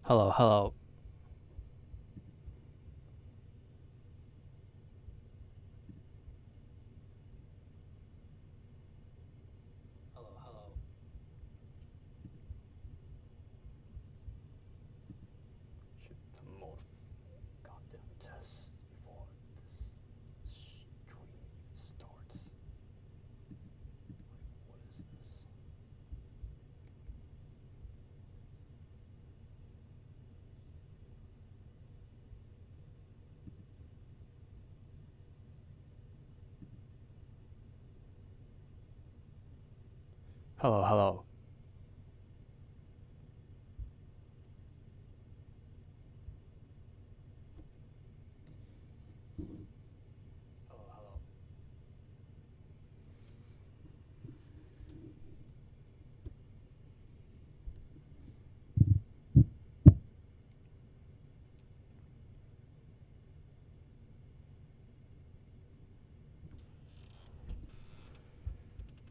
Hello, hello. Hello, hello. Should the more goddamn test before this stream starts. Like, what is this? Hello, hello. Hello, hello.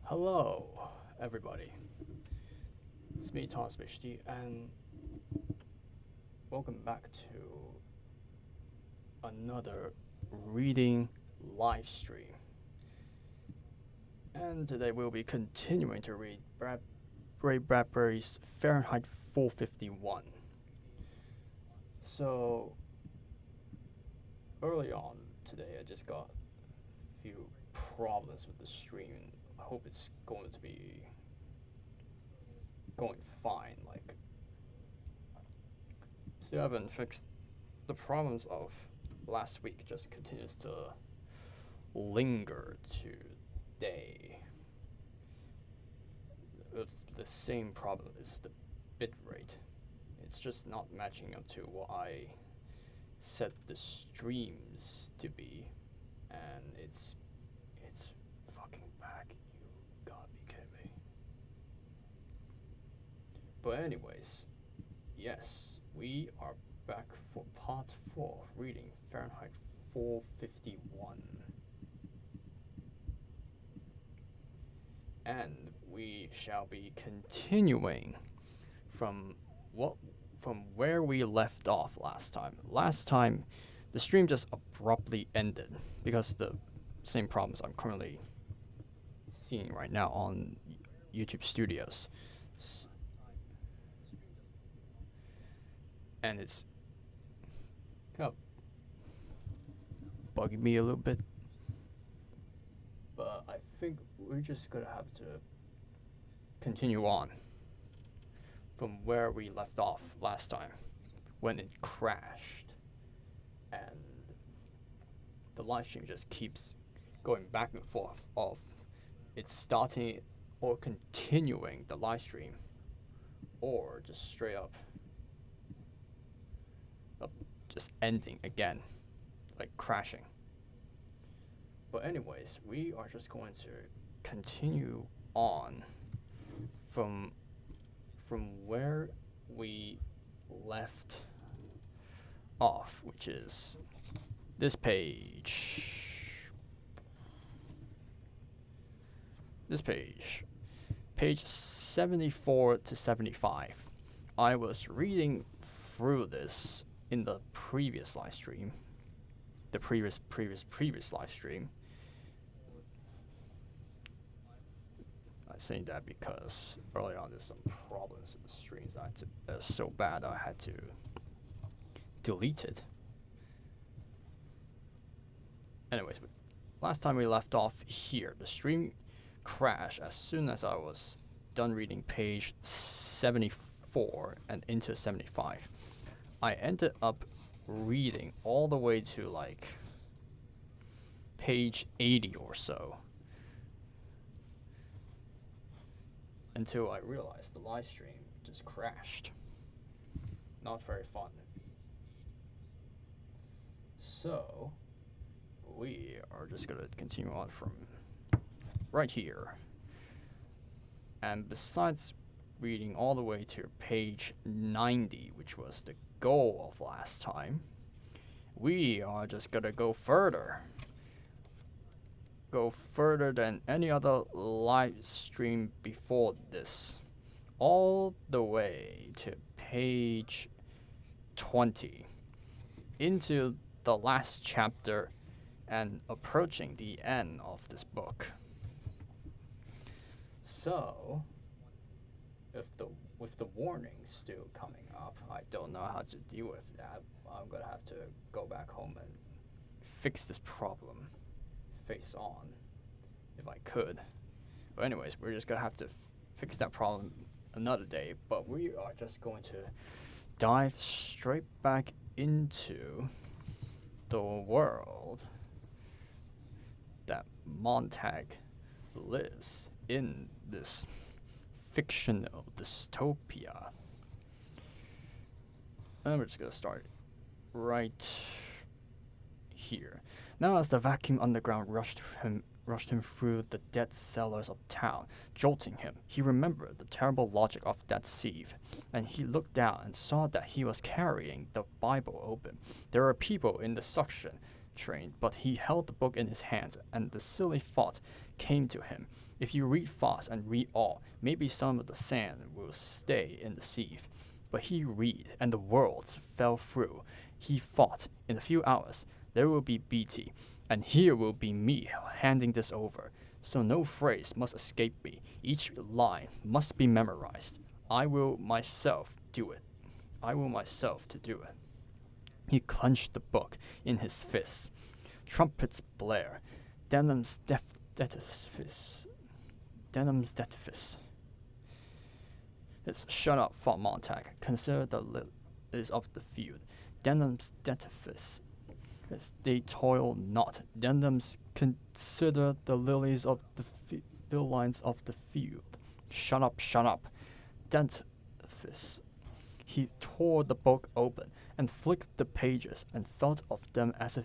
Hello, everybody. It's me, ThomasTubeHD, and welcome back to another reading live stream. And today we'll be continuing to read Ray Bradbury's Fahrenheit 451. So, early on today, I just got a few problems with the stream. I hope it's going to be going fine. Like, still haven't fixed the problems of last week. Just continues to linger today. The same problem is the bit rate. It's just not matching up to what I set the streams to be, and it's fucking back. You gotta be kidding me. But anyways, yes, we are back for part 4, reading Fahrenheit 451. And we shall be continuing from where we left off last time. Last time, the stream just abruptly ended because the same problems I'm currently seeing right now on YouTube Studios. And it's kind of bugging me a little bit. But I think we're just gonna have to continue on from where we left off last time when it crashed, and the live stream just keeps going back and forth of it's starting or continuing the live stream, or just straight up just ending again, like crashing. But anyways, we are just going to continue on from where we left off, which is this page. Page 74 to 75. I was reading through this in the previous live stream. The previous live stream. I'm saying that because early on there's some problems with the streams that are so bad I had to delete it. Anyways, last time we left off here, the stream crashed as soon as I was done reading page 74 and into 75. I ended up reading all the way to like page 80 or so until I realized the live stream just crashed. Not very fun. So we are just gonna continue on from right here. And besides reading all the way to page 90, which was the goal of last time, we are just gonna go further. Go further than any other live stream before this. All the way to page 20, into the last chapter and approaching the end of this book. So, with the warnings still coming up, I don't know how to deal with that. I'm gonna have to go back home and fix this problem face on, if I could. But anyways, we're just gonna have to fix that problem another day. But we are just going to dive straight back into the world that Montag lives in, this fictional dystopia. And we're just gonna start right here. Now as the vacuum underground rushed him through the dead cellars of town, jolting him, he remembered the terrible logic of that sieve, and he looked down and saw that he was carrying the Bible open. There were people in the suction train, but he held the book in his hands, and the silly thought came to him. If you read fast and read all, maybe some of the sand will stay in the sieve. But he read, and the worlds fell through. He thought, in a few hours, there will be Beatty, and here will be me handing this over. So no phrase must escape me. Each line must be memorized. I will myself do it. I will myself to do it. He clenched the book in his fists. Trumpets blare. Denham's deathfish. It's shut up, thought Montag. Consider the lilies of the field. Denham's deathfish. They toil not. Denham's consider the lilies of the lines of the field. Shut up, shut up. Deathfish. He tore the book open and flicked the pages and felt of them as if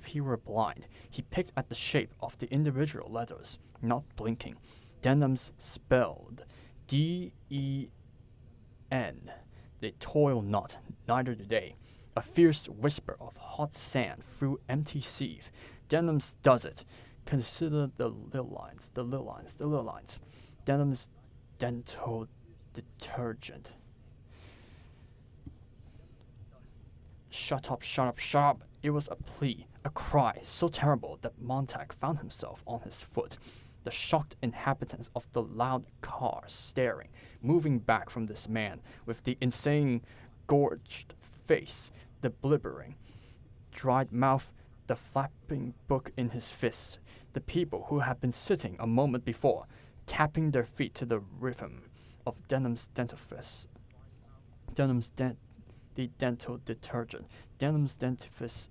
he were blind. He picked at the shape of the individual letters, not blinking. Denham's spelled D-E-N. They toil not, neither do they. A fierce whisper of hot sand through empty sieve. Denham's does it. Consider the lines. Denham's dental detergent. Shut up, shut up, shut up. It was a plea, a cry so terrible that Montag found himself on his foot. The shocked inhabitants of the loud car staring, moving back from this man with the insane, gorged face, the blibbering, dried mouth, the flapping book in his fists. The people who had been sitting a moment before, tapping their feet to the rhythm of Denham's dentifrice. The dental detergent. Denham's dentifrice.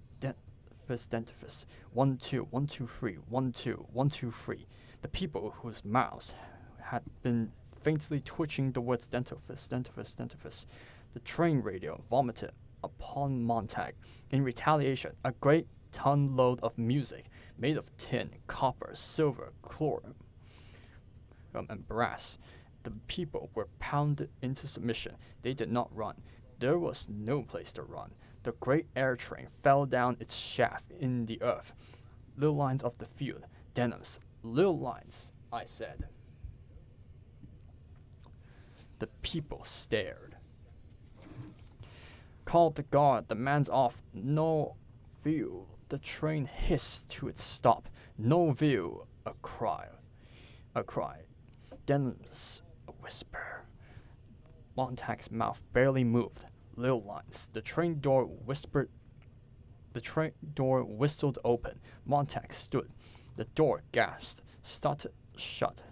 1, 2, 1, 2, 3, 1, 2, 1, 2, 3. The people whose mouths had been faintly twitching the words dentifrice. The train radio vomited upon Montag. In retaliation, a great ton load of music made of tin, copper, silver, chlorine, and brass. The people were pounded into submission. They did not run. There was no place to run. The great air train fell down its shaft in the earth. Little lines of the field. Denham's. Little lines, I said. The people stared. Called the guard. The man's off. No view. The train hissed to its stop. No view. A cry. Denham's. A whisper. Montag's mouth barely moved. Little lines. The train door whistled open. Montag stood. The door gasped, started shut.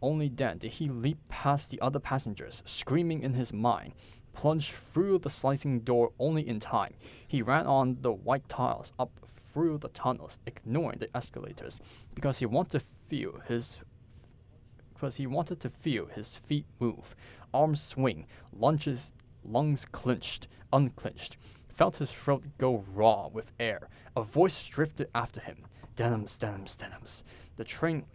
Only then did he leap past the other passengers, screaming in his mind, plunged through the slicing door only in time. He ran on the white tiles up through the tunnels, ignoring the escalators, because he wanted to feel his feet move, arms swing, lunges. Lungs clenched, unclenched, felt his throat go raw with air. A voice drifted after him. Denham's. The train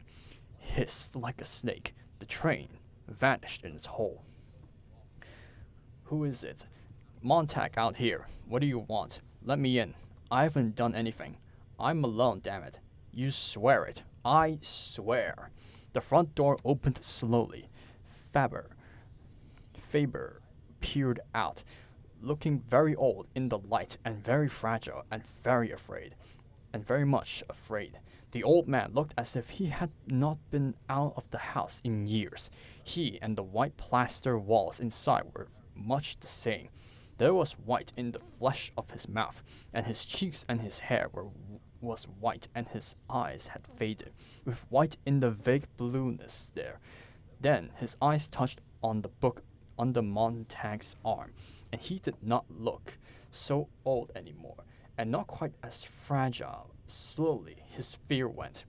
hissed like a snake. The train vanished in its hole. Who is it? Montag out here. What do you want? Let me in. I haven't done anything. I'm alone, damn it. You swear it. I swear. The front door opened slowly. Faber peered out. looking very old in the light and very fragile and very afraid, and very much afraid. The old man looked as if he had not been out of the house in years. He and the white plaster walls inside were much the same. There was white in the flesh of his mouth, and his cheeks and his hair was white, and his eyes had faded, with white in the vague blueness there. Then his eyes touched on the book under Montag's arm, and he did not look so old anymore, and not quite as fragile. Slowly his fear went.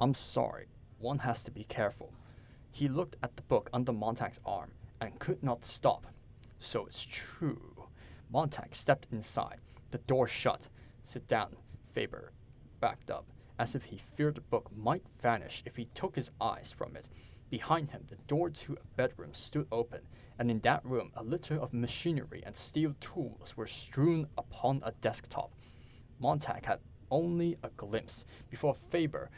I'm sorry, one has to be careful. He looked at the book under Montag's arm and could not stop. So it's true. Montag stepped inside. The door shut. Sit down. Faber backed up, as if he feared the book might vanish if he took his eyes from it. Behind him, the door to a bedroom stood open, and in that room a litter of machinery and steel tools were strewn upon a desktop. Montag had only a glimpse before Faber,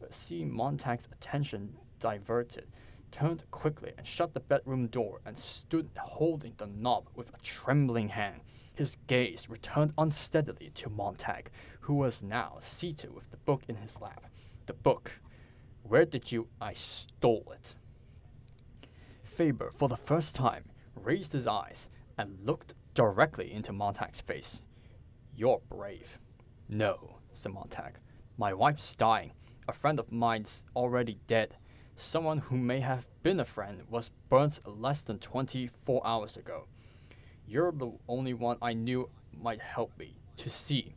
seeing Montag's attention diverted, turned quickly and shut the bedroom door and stood holding the knob with a trembling hand. His gaze returned unsteadily to Montag, who was now seated with the book in his lap. The book. Where did you? I stole it. Faber, for the first time, raised his eyes and looked directly into Montag's face. You're brave. No, said Montag. My wife's dying. A friend of mine's already dead. Someone who may have been a friend was burnt less than 24 hours ago. You're the only one I knew might help me. To see.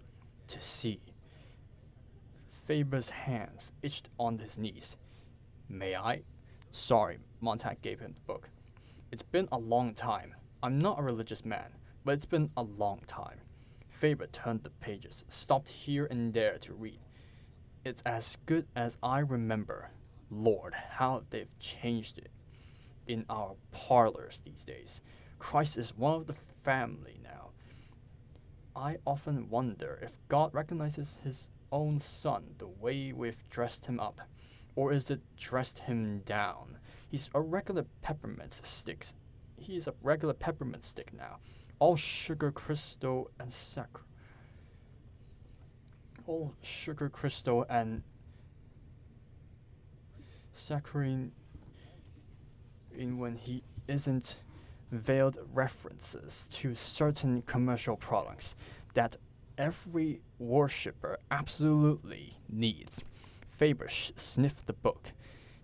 Faber's hands itched on his knees. May I? Sorry, Montag gave him the book. It's been a long time. I'm not a religious man, but it's been a long time. Faber turned the pages, stopped here and there to read. It's as good as I remember. Lord, how they've changed it in our parlors these days. Christ is one of the family now. I often wonder if God recognizes his own son the way we've dressed him up, or is it dressed him down? He's a regular peppermint stick. He's a regular peppermint stick now, all sugar crystal and saccharine in when he isn't veiled references to certain commercial products that every worshipper absolutely needs. Faber sniffed the book.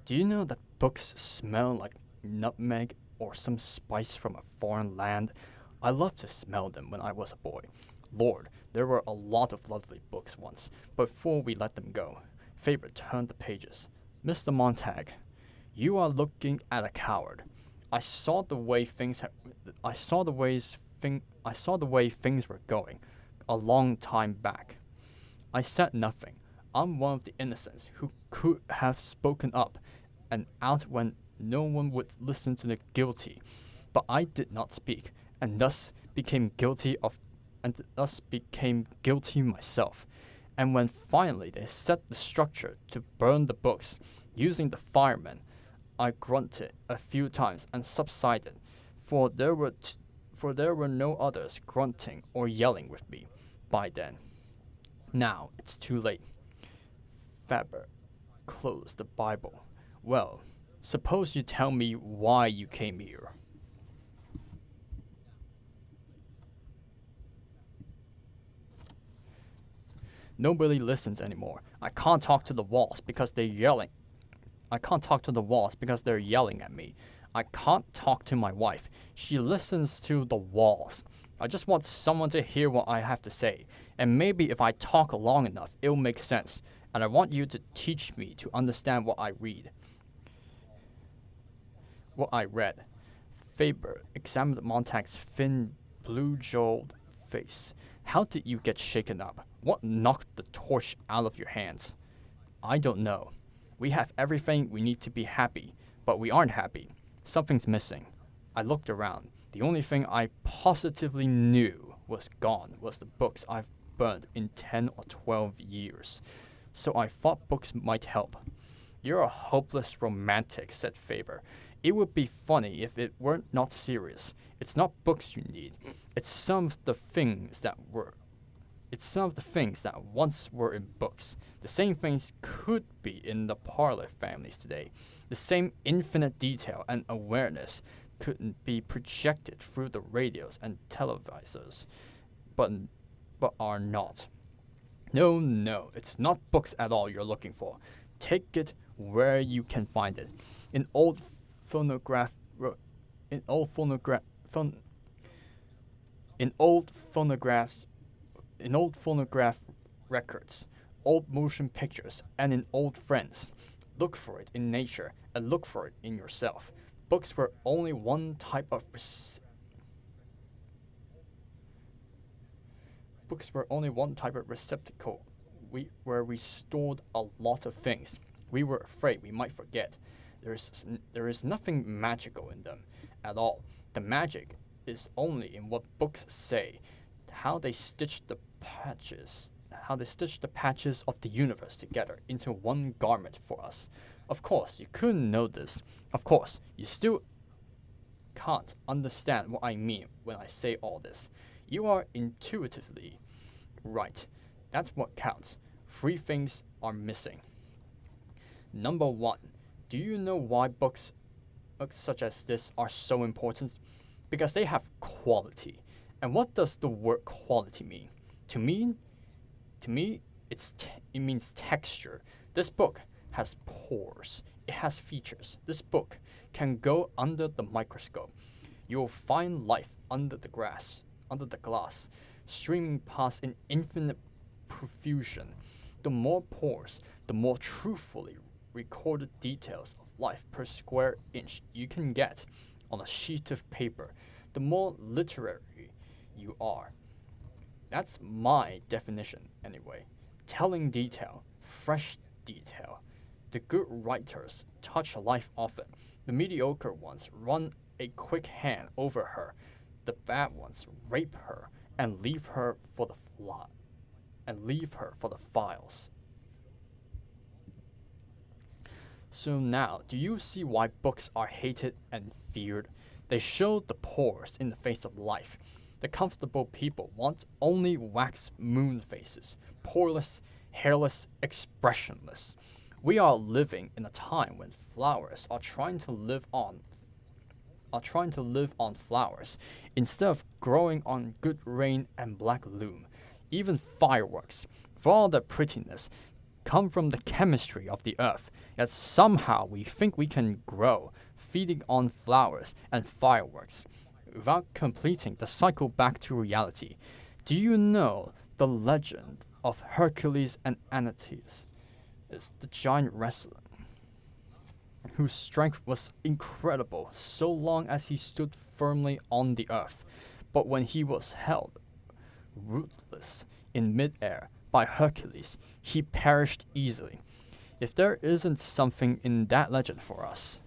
Do you know that books smell like nutmeg or some spice from a foreign land? I loved to smell them when I was a boy. Lord, there were a lot of lovely books once, but before we let them go, Faber turned the pages. Mr. Montag, you are looking at a coward. I saw the way things were going a long time back. I said nothing. I'm one of the innocents who could have spoken up and out when no one would listen to the guilty, but I did not speak, and thus became guilty myself. And when finally they set the structure to burn the books using the firemen, I grunted a few times and subsided, for there were no others grunting or yelling with me by then. Now it's too late. Faber closed the Bible. Well, suppose you tell me why you came here. Nobody listens anymore. I can't talk to the walls because they're yelling. I can't talk to the walls because they're yelling at me. I can't talk to my wife. She listens to the walls. I just want someone to hear what I have to say. And maybe if I talk long enough, it'll make sense. And I want you to teach me to understand what I read. What I read. Faber examined Montag's thin, blue-jowled face. How did you get shaken up? What knocked the torch out of your hands? I don't know. We have everything we need to be happy, but we aren't happy. Something's missing. I looked around. The only thing I positively knew was gone was the books I've burned in 10 or 12 years. so I thought books might help. You're a hopeless romantic, said Faber. It would be funny if it were not serious. It's not books you need. It's some of the things that once were in books. The same things could be in the parlor families today. The same infinite detail and awareness couldn't be projected through the radios and televisors, but are not. No, it's not books at all you're looking for. Take it where you can find it. In old phonograph records, old motion pictures, and in old friends. Look for it in nature and look for it in yourself. Books were only one type of receptacle where we stored a lot of things. We were afraid we might forget. There is nothing magical in them at all. The magic is only in what books say, how they stitch the patches of the universe together into one garment for us. Of course, you couldn't know this. Of course, you still can't understand what I mean when I say all this. You are intuitively right. That's what counts. 3 things are missing. Number 1, do you know why books such as this are so important? Because they have quality. And what does the word quality mean? To me, it means texture. This book has pores. It has features. This book can go under the microscope. You'll find life under the glass, streaming past in infinite profusion. The more pores, the more truthfully recorded details of life per square inch you can get on a sheet of paper, the more literary you are. That's my definition, anyway. Telling detail, fresh detail. The good writers touch life often. The mediocre ones run a quick hand over her. The bad ones rape her and leave her for the files. So now, do you see why books are hated and feared? They show the pores in the face of life. The comfortable people want only wax moon faces, poreless, hairless, expressionless. We are living in a time when flowers are trying to live on flowers instead of growing on good rain and black loam. Even fireworks, for all their prettiness, come from the chemistry of the earth, yet somehow we think we can grow, feeding on flowers and fireworks, without completing the cycle back to reality. Do you know the legend of Hercules and Antaeus? It's the giant wrestler whose strength was incredible so long as he stood firmly on the earth, but when he was held rootless in midair by Hercules, he perished easily. If there isn't something in that legend for us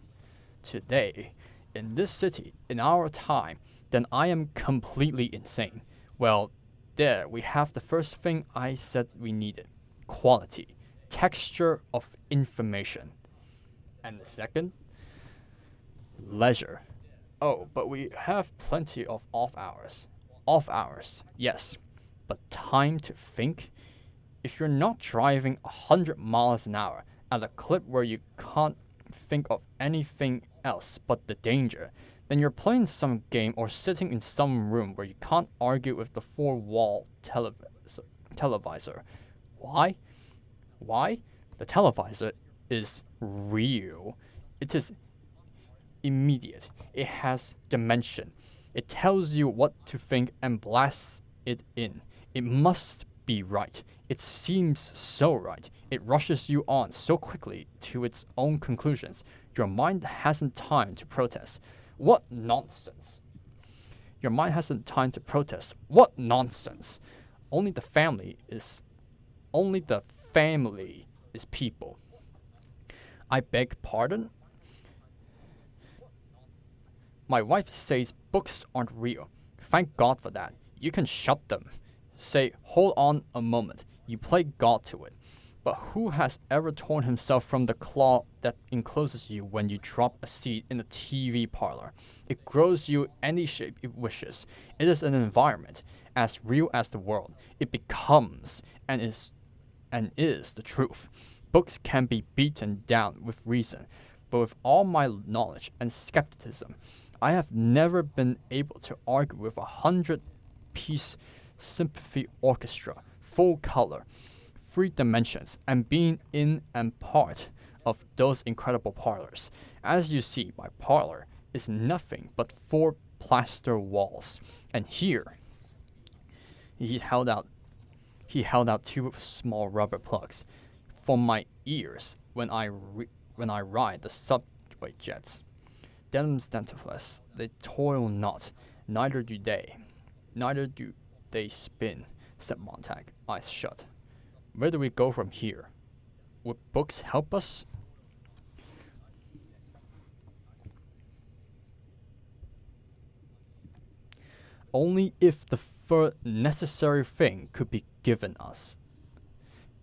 today, in this city, in our time, then I am completely insane. Well, there we have the first thing I said we needed. Quality, texture of information. And the second, leisure. Oh, but we have plenty of off hours. Off hours, yes. But time to think? If you're not driving 100 miles an hour at a clip where you can't think of anything else but the danger, then you're playing some game or sitting in some room where you can't argue with the four-wall televisor. Why? Why? The televisor is real. It is immediate. It has dimension. It tells you what to think and blasts it in. It must be right. It seems so right. It rushes you on so quickly to its own conclusions. Your mind hasn't time to protest. What nonsense. Your mind hasn't time to protest. What nonsense. Only the family is people. I beg pardon? My wife says books aren't real. Thank God for that. You can shut them. Say, hold on a moment. You play God to it. But who has ever torn himself from the claw that encloses you when you drop a seat in a TV parlor? It grows you any shape it wishes. It is an environment, as real as the world. It becomes and is the truth. Books can be beaten down with reason, but with all my knowledge and skepticism, I have never been able to argue with 100-piece symphony orchestra, full color, 3 dimensions, and being in and part of those incredible parlors. As you see, my parlor is nothing but 4 plaster walls, and here he held out 2 small rubber plugs for my ears when I ride the subway jets. Denim's dentifrice, they toil not, neither do they spin, said Montag, eyes shut. Where do we go from here? Would books help us? Only if the third necessary thing could be given us.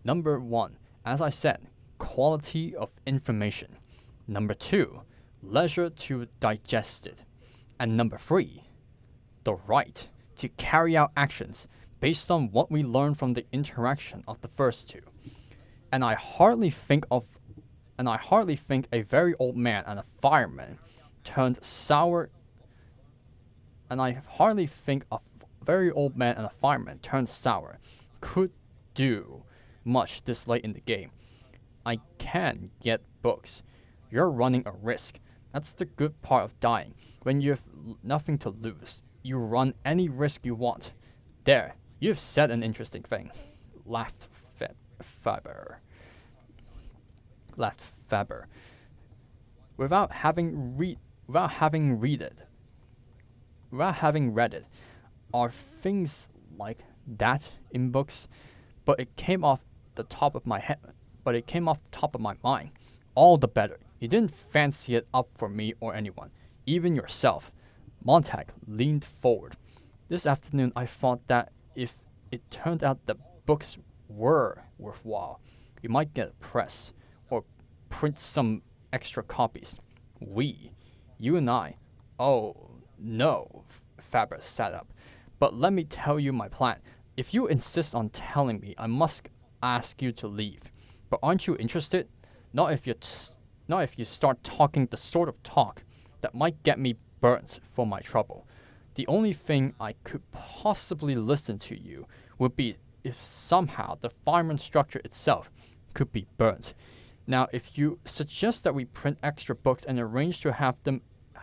Number 1, as I said, quality of information. Number 2, leisure to digest it. And number 3, the right to carry out actions based on what we learn from the interaction of the first 2. And I hardly think a very old man and a fireman turned sour could do much this late in the game. I can get books. You're running a risk. That's the good part of dying. When you have nothing to lose, you run any risk you want. There, you've said an interesting thing, laughed Faber. Without having read it, are things like that in books? But it came off the top of my mind. All the better. You didn't fancy it up for me or anyone, even yourself. Montag leaned forward. This afternoon I thought that if it turned out that books were worthwhile, we might get a press or print some extra copies. You and I. Oh, no, Faber sat up. But let me tell you my plan. If you insist on telling me, I must ask you to leave. But aren't you interested? Not if you start talking the sort of talk that might get me burnt for my trouble. The only thing I could possibly listen to you would be if somehow the fireman structure itself could be burnt. Now, if you suggest that we print extra books and arrange to have them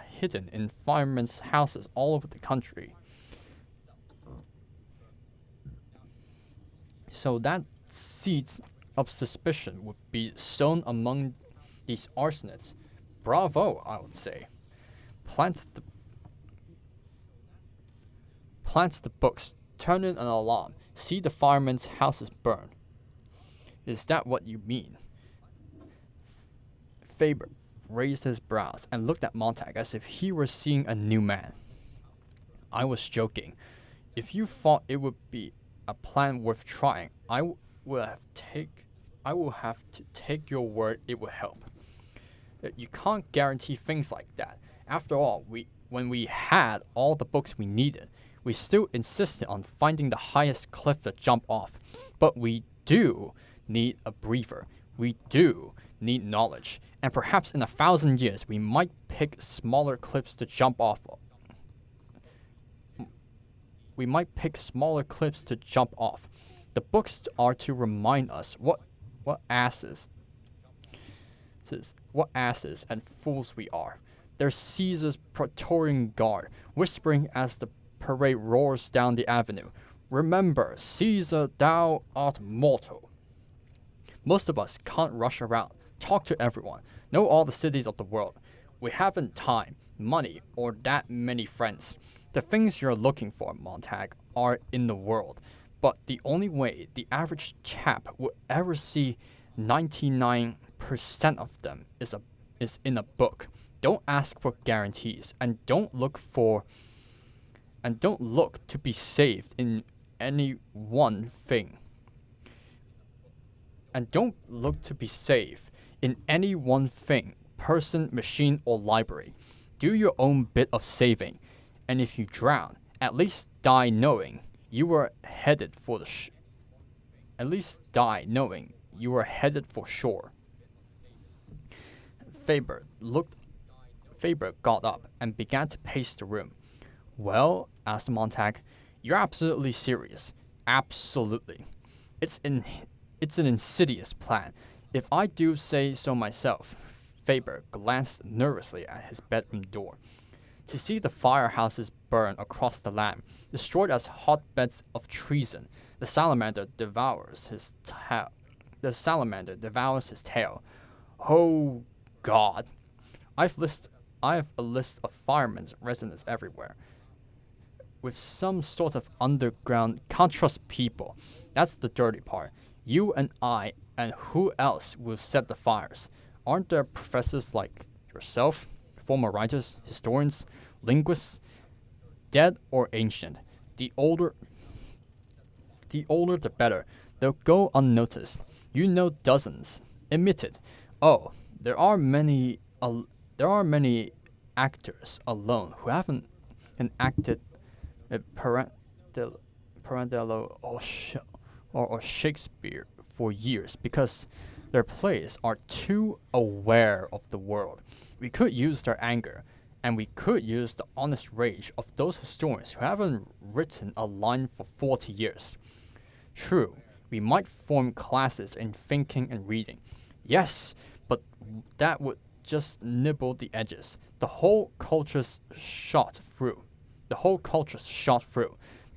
hidden in firemen's houses all over the country, so that seeds of suspicion would be sown among these arsonists, bravo, I would say. Plant the books, turn in an alarm, see the firemen's houses burn. Is that what you mean? Faber raised his brows and looked at Montag as if he were seeing a new man. I was joking. If you thought it would be a plan worth trying, I will have to take your word it would help. You can't guarantee things like that. After all, when we had all the books we needed, we still insisted on finding the highest cliff to jump off. But we do need a briefer. We do need knowledge. And perhaps in 1,000 years, we might pick smaller cliffs to jump off of. The books are to remind us what asses and fools we are. There's Caesar's Praetorian Guard, whispering as the parade roars down the avenue. Remember, Caesar, thou art mortal. Most of us can't rush around, talk to everyone, know all the cities of the world. We haven't time, money, or that many friends. The things you're looking for, Montag, are in the world. But the only way the average chap will ever see 99% of them is in a book. Don't ask for guarantees, and don't look to be saved in any one thing. And don't look to be safe in any one thing, person, machine, or library. Do your own bit of saving, and if you drown, at least die knowing you were headed for shore. Faber got up and began to pace the room. Well, asked Montag, you're absolutely serious. Absolutely. It's an insidious plan. If I do say so myself. Faber glanced nervously at his bedroom door. To see the firehouses burn across the land, destroyed as hotbeds of treason, the salamander devours his tail. Oh, God! I've a list of firemen's residents everywhere. With some sort of underground, can't trust people. That's the dirty part. You and I, and who else will set the fires? Aren't there professors like yourself, former writers, historians, linguists, dead or ancient? The older the better. They'll go unnoticed. You know dozens. Admitted. Oh, there are many actors alone who haven't enacted a Pirandello or Shakespeare for years because their plays are too aware of the world. We could use their anger, and we could use the honest rage of those historians who haven't written a line for 40 years. True, we might form classes in thinking and reading. Yes, but that would just nibble the edges. The whole culture's shot through. The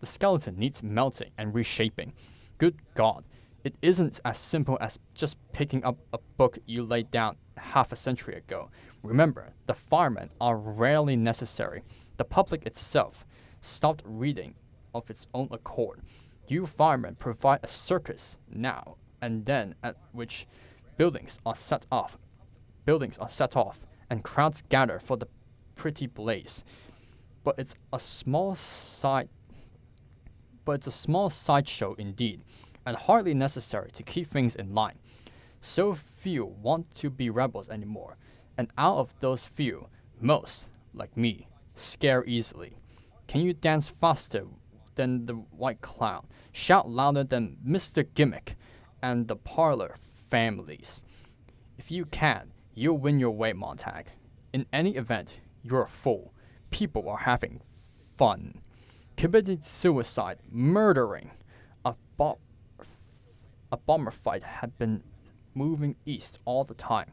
skeleton needs melting and reshaping. Good God, it isn't as simple as just picking up a book you laid down half a century ago. Remember, the firemen are rarely necessary. The public itself stopped reading of its own accord. You firemen provide a circus now and then at which buildings are set off, and crowds gather for the pretty blaze. But it's a small sideshow indeed, and hardly necessary to keep things in line. So few want to be rebels anymore, and out of those few, most, like me, scare easily. Can you dance faster than the white clown, shout louder than Mr. Gimmick and the parlor families? If you can, you'll win your way, Montag. In any event, you're a fool. People are having fun. Committing suicide, murdering. A bomber fight had been moving east all the time.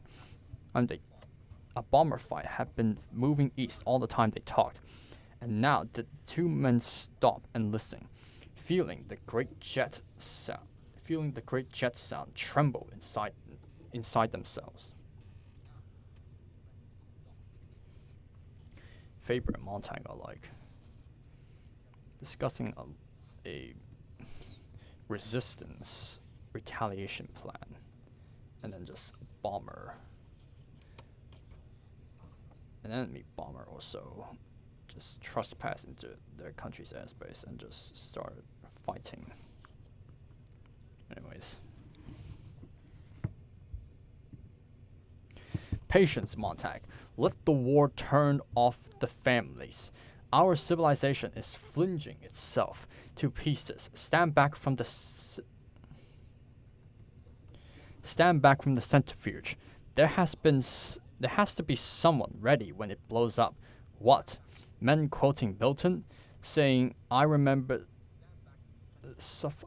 They talked. And now the two men stopped and listened, feeling the great jet sound tremble inside themselves. Faber and Montag are like discussing a resistance retaliation plan, and then just an enemy bomber also just trespassed into their country's airspace and just started fighting. Anyways. Patience, Montag. Let the war turn off the families. Our civilization is flinging itself to pieces. Stand back from the centrifuge. There has to be someone ready when it blows up. What? Men quoting Milton, saying, "I remember syphilis,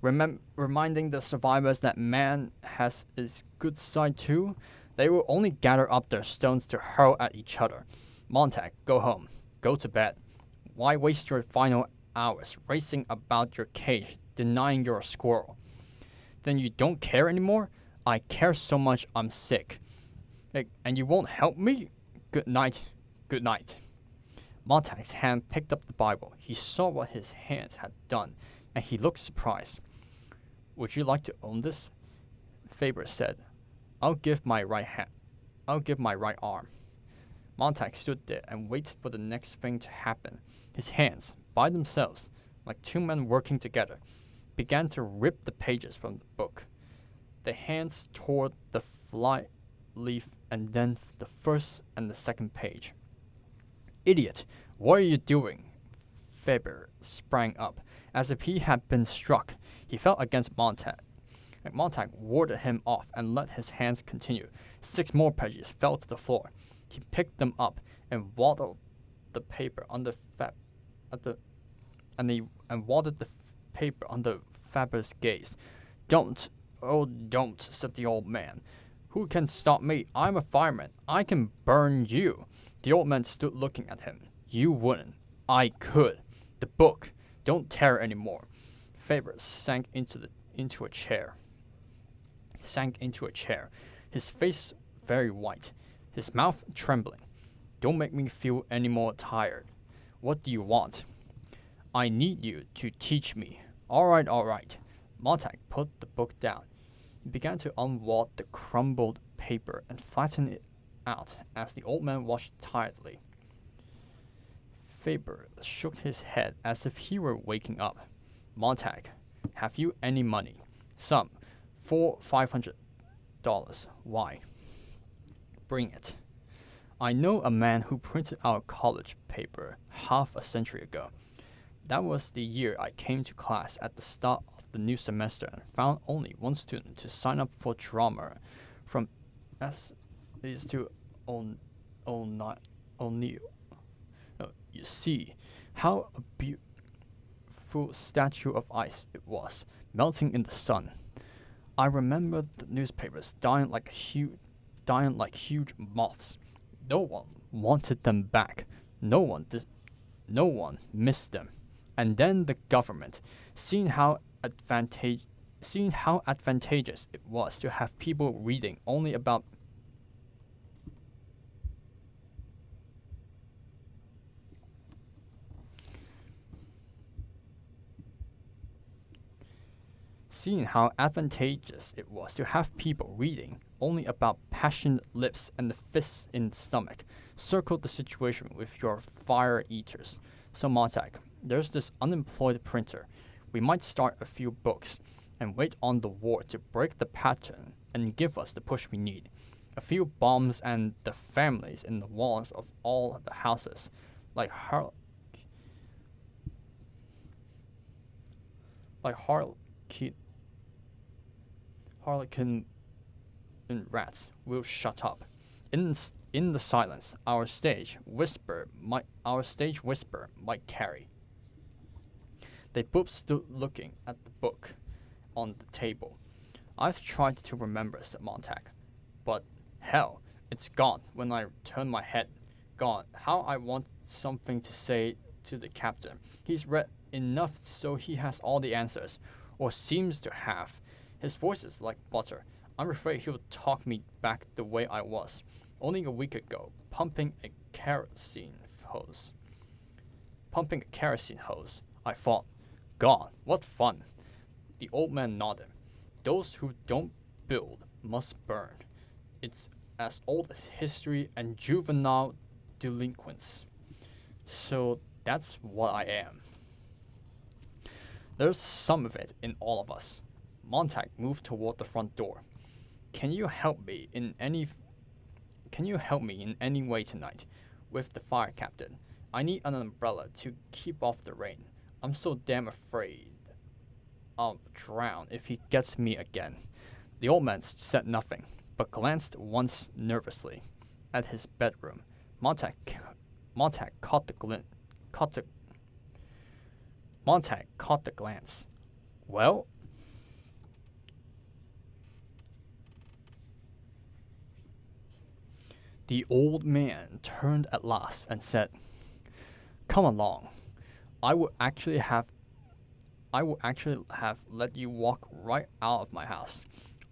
reminding the survivors that man has his good side too. They will only gather up their stones to hurl at each other. Montag, go home. Go to bed. Why waste your final hours racing about your cage, denying you're a squirrel? Then you don't care anymore? I care so much I'm sick. And you won't help me? Good night. Good night. Montag's hand picked up the Bible. He saw what his hands had done, and he looked surprised. Would you like to own this? Faber said, I'll give my right arm. Montag stood there and waited for the next thing to happen. His hands, by themselves, like two men working together, began to rip the pages from the book. The hands tore the fly leaf and then the first and the second page. "Idiot, what are you doing?" Faber sprang up, as if he had been struck. He fell against Montag. Montag warded him off and let his hands continue. 6 more pages fell to the floor. He picked them up and waddled the paper under paper under Faber's gaze. "Don't, oh don't," said the old man. "Who can stop me? I'm a fireman. I can burn you." The old man stood looking at him. "You wouldn't. I could. The book. Don't tear it anymore." Faber sank into a chair. His face very white, his mouth trembling. "Don't make me feel any more tired. What do you want?" "I need you to teach me." All right. Montag put the book down. He began to unwad the crumbled paper and flatten it out as the old man watched tiredly. Faber shook his head as if he were waking up. "Montag, have you any money?" "Some. $500. Why?" "Bring it." "I know a man who printed our college paper half a century ago. That was the year I came to class at the start of the new semester and found only one student to sign up for drama from S is to O'Neill. You see how a beautiful statue of ice it was, melting in the sun. I remember the newspapers dying like huge moths. No one wanted them back. No one missed them. And then the government, seeing how advantageous it was to have people reading only about passionate lips and the fists in the stomach, circled the situation with your fire eaters. So Montag, there's this unemployed printer. We might start a few books and wait on the war to break the pattern and give us the push we need. A few bombs and the families in the walls of all the houses, like Harlequin and rats will shut up. In the silence, our stage whisper might carry. They both stood looking at the book on the table. "I've tried to remember," said Montag, "but hell, it's gone when I turn my head. Gone. How I want something to say to the captain. He's read enough so he has all the answers, or seems to have. His voice is like butter. I'm afraid he'll talk me back the way I was only a week ago, pumping a kerosene hose. I thought, God, what fun." The old man nodded. "Those who don't build must burn. It's as old as history and juvenile delinquents. So that's what I am." "There's some of it in all of us." Montag moved toward the front door. Can you help me in any way tonight with the fire captain? I need an umbrella to keep off the rain. I'm so damn afraid I'll drown if he gets me again." The old man said nothing, but glanced once nervously at his bedroom. Montag caught the glance. "Well?" The old man turned at last and said, "Come along. I would actually have let you walk right out of my house.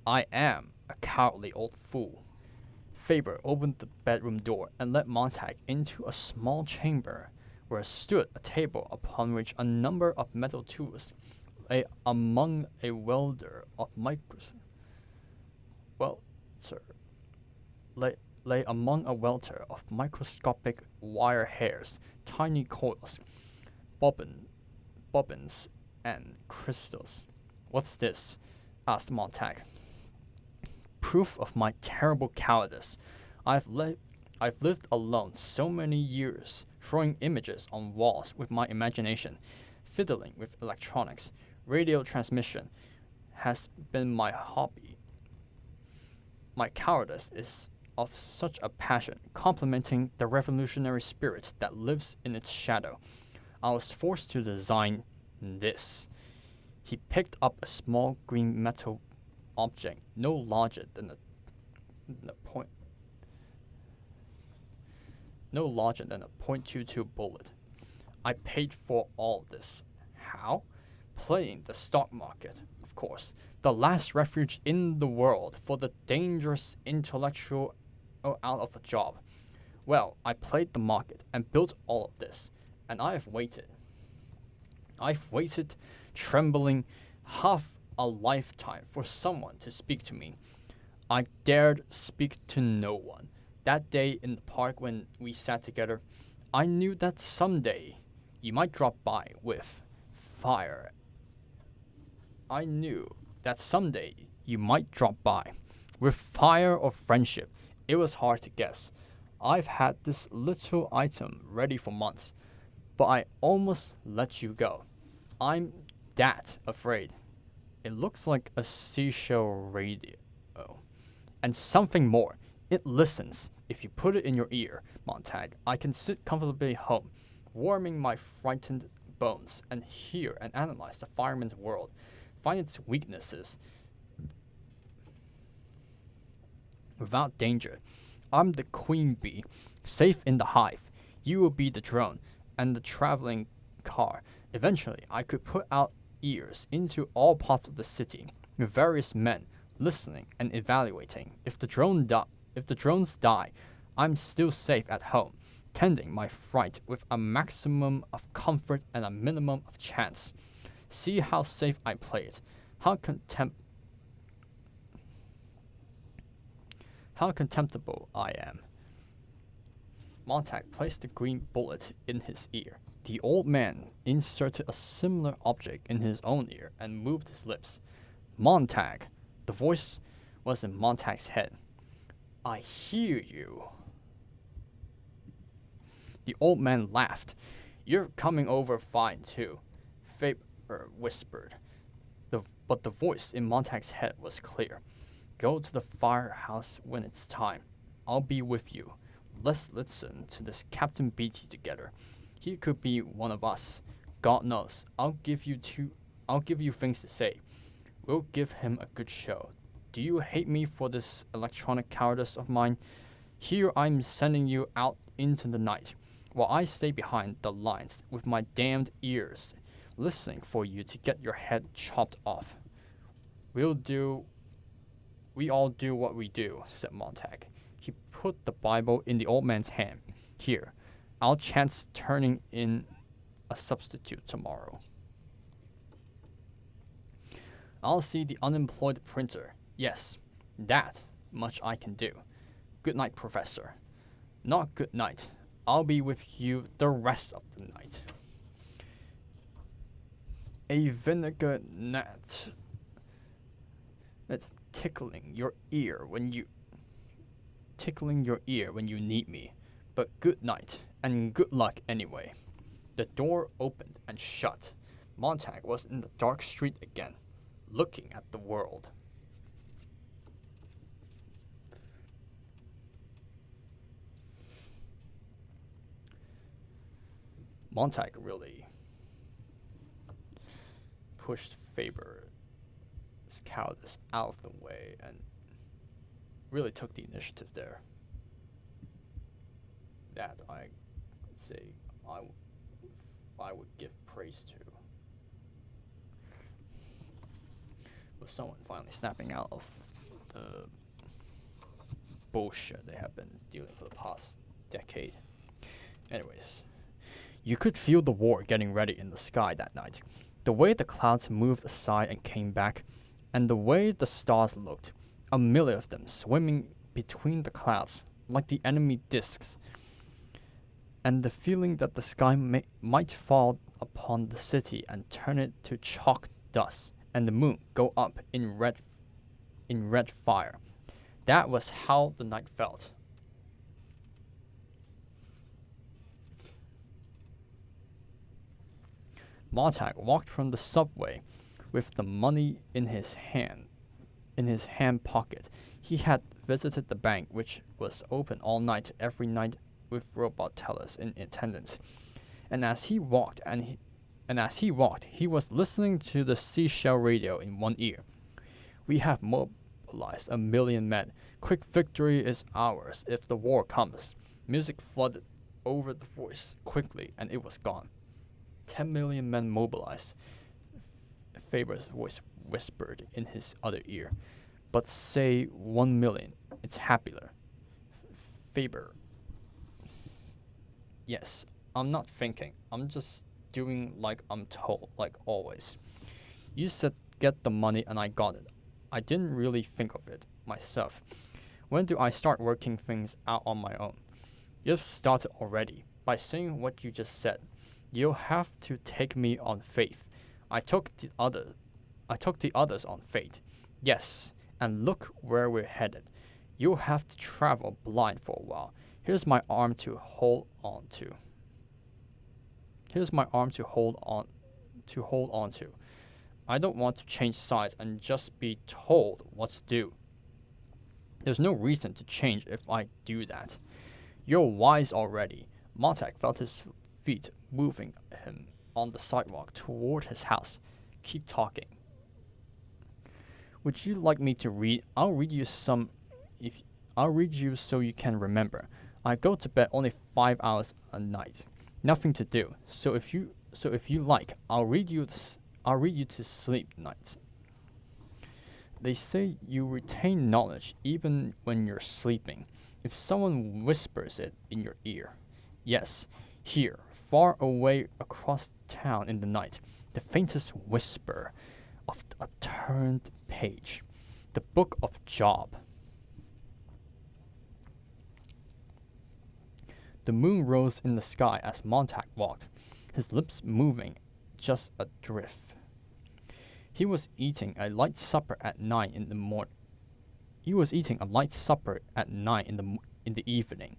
I am a cowardly old fool." Faber opened the bedroom door and let Montag into a small chamber where stood a table upon which a number of metal tools lay among a welder of lay among a welter of microscopic wire hairs, tiny coils, bobbins, and crystals. "What's this?" asked Montag. "Proof of my terrible cowardice. I've lived alone so many years, throwing images on walls with my imagination, fiddling with electronics. Radio transmission has been my hobby. My cowardice is of such a passion, complementing the revolutionary spirit that lives in its shadow. I was forced to design this." He picked up a small green metal object no larger than a .22 bullet. "I paid for all this. How? Playing the stock market, of course. The last refuge in the world for the dangerous intellectual out of a job. Well, I played the market and built all of this, and I've waited, trembling, half a lifetime for someone to speak to me. I dared speak to no one. That day in the park when we sat together, I knew that someday you might drop by with fire. I knew that someday you might drop by with fire or friendship. It was hard to guess. I've had this little item ready for months, but I almost let you go. I'm that afraid. It looks like a seashell radio. And something more. It listens. If you put it in your ear, Montag, I can sit comfortably home, warming my frightened bones, and hear and analyze the fireman's world, find its weaknesses without danger. I'm the queen bee, safe in the hive. You will be the drone and the traveling car. Eventually, I could put out ears into all parts of the city, with various men listening and evaluating. If the drones die, I'm still safe at home, tending my fright with a maximum of comfort and a minimum of chance. See how safe I play it. How contemptible I am." Montag placed the green bullet in his ear. The old man inserted a similar object in his own ear and moved his lips. "Montag." The voice was in Montag's head. "I hear you." The old man laughed. "You're coming over fine, too," Faber whispered. But the voice in Montag's head was clear. "Go to the firehouse when it's time. I'll be with you. Let's listen to this Captain Beatty together. He could be one of us. God knows. I'll give you things to say. We'll give him a good show. Do you hate me for this electronic cowardice of mine? Here I'm sending you out into the night, while I stay behind the lines with my damned ears, listening for you to get your head chopped off. We all do what we do," said Montag. He put the Bible in the old man's hand. "Here, I'll chance turning in a substitute tomorrow. I'll see the unemployed printer. Yes, that much I can do. Good night, Professor." "Not good night. I'll be with you the rest of the night." A vinegar gnat that's tickling your ear when you need me. But good night, and good luck anyway. The door opened and shut. Montag was in the dark street again, looking at the world. Montag really pushed Faber's cowardice out of the way and really took the initiative there. That I would say I would give praise to. With someone finally snapping out of the bullshit they have been dealing for the past decade. Anyways, you could feel the war getting ready in the sky that night. The way the clouds moved aside and came back, and the way the stars looked, a million of them swimming between the clouds, like the enemy discs, and the feeling that the sky might fall upon the city and turn it to chalk dust, and the moon go up in red fire. That was how the night felt. Montag walked from the subway with the money in his hand pocket. He had visited the bank, which was open all night every night with robot tellers in attendance. And as he walked, he was listening to the seashell radio in one ear. We have mobilized 1 million men. Quick victory is ours if the war comes. Music flooded over the voice quickly, and it was gone. 10 million men mobilized. Faber's voice whispered in his other ear. But say 1 million. It's happier. Faber. Yes, I'm not thinking. I'm just doing like I'm told, like always. You said get the money and I got it. I didn't really think of it myself. When do I start working things out on my own? You've started already by saying what you just said. You'll have to take me on faith. I took the others on faith. Yes, and look where we're headed. You'll have to travel blind for a while. Here's my arm to hold on to. I don't want to change sides and just be told what to do. There's no reason to change if I do that. You're wise already. Montag felt his feet moving him on the sidewalk toward his house. Keep talking. Would you like me to read? I'll read you so you can remember. I go to bed only 5 hours a night. Nothing to do. So if you like, I'll read you to sleep nights. They say you retain knowledge even when you're sleeping. If someone whispers it in your ear. Yes, here, far away across town in the night, the faintest whisper of a turned page. The book of Job. The moon rose in the sky as Montag walked, his lips moving just adrift. He was eating a light supper at 9 in the morning. He was eating a light supper at 9 in the evening,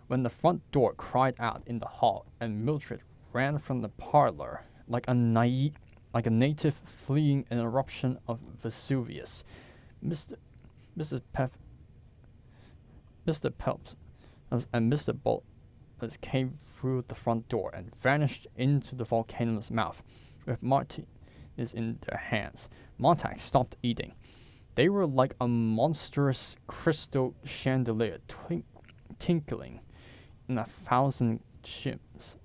when the front door cried out in the hall, and Mildred ran from the parlor like a native fleeing an eruption of Vesuvius. Mr. Pelps and Mr. Bolt came through the front door and vanished into the volcano's mouth, with martinis in their hands. Montag stopped eating. They were like a monstrous crystal chandelier tinkling in 1,000 chimes.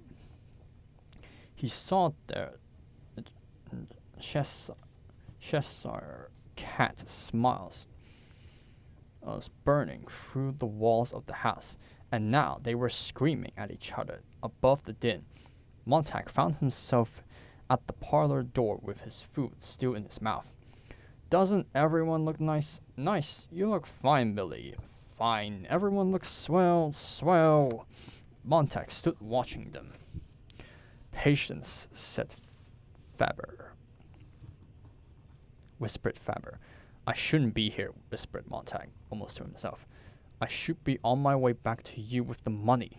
He saw their Cheshire cat smiles was burning through the walls of the house, and now they were screaming at each other above the din. Montag found himself at the parlor door with his food still in his mouth. Doesn't everyone look nice? Nice. You look fine, Billy. Fine. Everyone looks swell, swell. Montag stood watching them. Patience, said Faber. Whispered Faber. I shouldn't be here, whispered Montag, almost to himself. I should be on my way back to you with the money.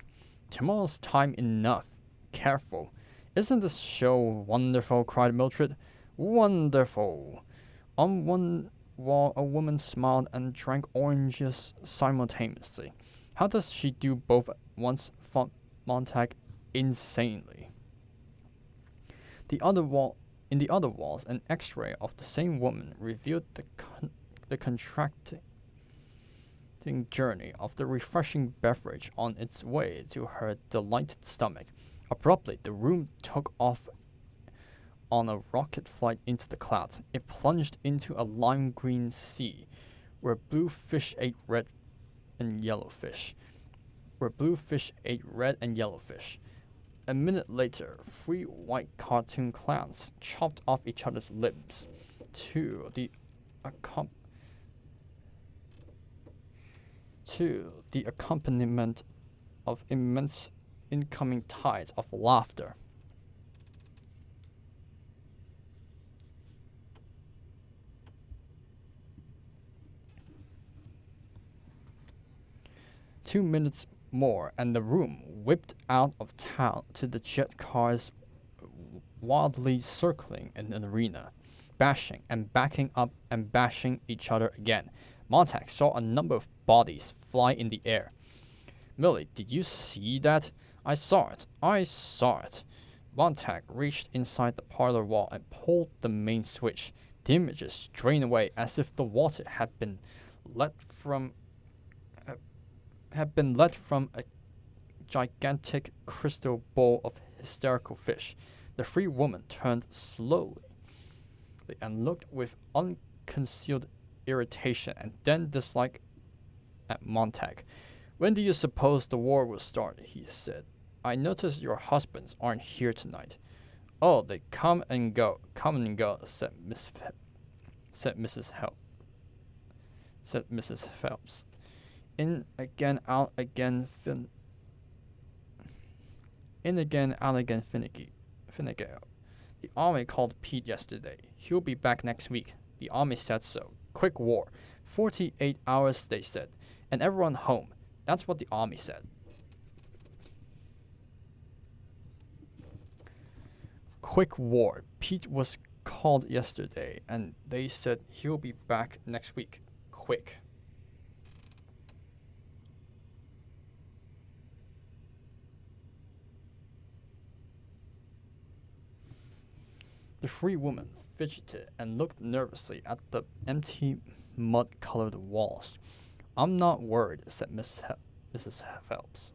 Tomorrow's time enough. Careful. Isn't this show wonderful? Cried Mildred. Wonderful. On one wall, a woman smiled and drank oranges simultaneously. How does she do both at once? Thought Montag insanely. In the other walls, an X-ray of the same woman revealed the contracting journey of the refreshing beverage on its way to her delighted stomach. Abruptly, the room took off on a rocket flight into the clouds. It plunged into a lime-green sea, where blue fish ate red and yellow fish. A minute later, 3 white cartoon clowns chopped off each other's limbs to the to the accompaniment of immense incoming tides of laughter. "2 minutes more, and the room whipped out of town to the jet cars wildly circling in an arena, bashing and backing up and bashing each other again. Montag saw a number of bodies fly in the air. Millie, did you see that? I saw it. I saw it. Montag reached inside the parlor wall and pulled the main switch. The images drained away as if the water had been let from a gigantic crystal bowl of hysterical fish. The three women turned slowly and looked with unconcealed irritation and then dislike at Montag. When do you suppose the war will start? He said. I notice your husbands aren't here tonight. Oh, they come and go, said Mrs. Phelps. In again, out again, out again, Finnegan. The army called Pete yesterday. He'll be back next week. The army said so. Quick war. 48 hours, they said. And everyone home. That's what the army said. Quick war. Pete was called yesterday, and they said he'll be back next week. Quick. The three women fidgeted and looked nervously at the empty, mud-colored walls. I'm not worried, said Mrs. Phelps.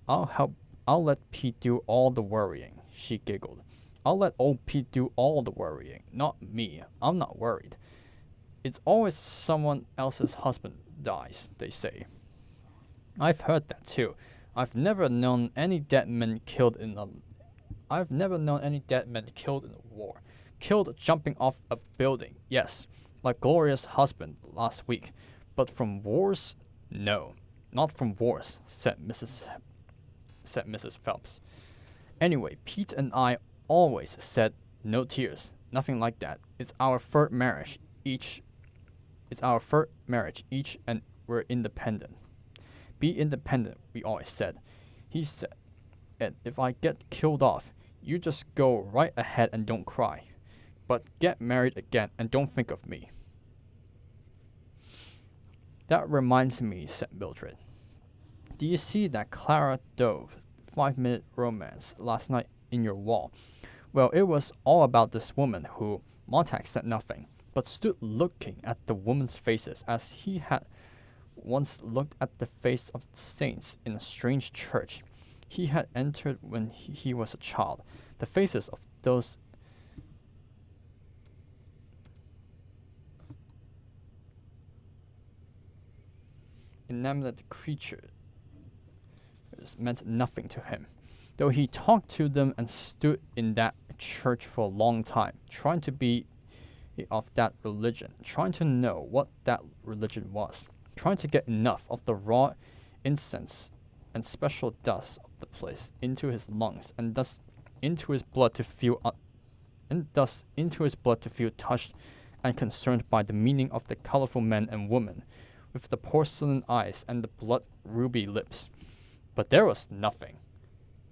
I'll let Pete do all the worrying, she giggled. I'll let old Pete do all the worrying, not me. I'm not worried. It's always someone else's husband dies, they say. I've heard that too. I've never known any dead men killed in a war. Killed jumping off a building, yes, like Gloria's husband last week. But from wars? No, not from wars, said Mrs. Phelps. Anyway, Pete and I always said no tears, nothing like that. It's our third marriage each, and we're independent. Be independent, we always said. He said, and if I get killed off, you just go right ahead and don't cry. But get married again and don't think of me. That reminds me, said Mildred. Do you see that Clara Dove 5-minute romance last night in your wall? Well, it was all about this woman who, Montag said nothing, but stood looking at the women's faces as he had once looked at the face of the saints in a strange church he had entered when he was a child. The faces of those inanimate creatures meant nothing to him, though he talked to them and stood in that church for a long time, trying to be of that religion, trying to know what that religion was, trying to get enough of the raw incense and special dust of the place into his lungs, and thus into his blood to feel touched and concerned by the meaning of the colorful men and women with the porcelain eyes and the blood ruby lips. But there was nothing.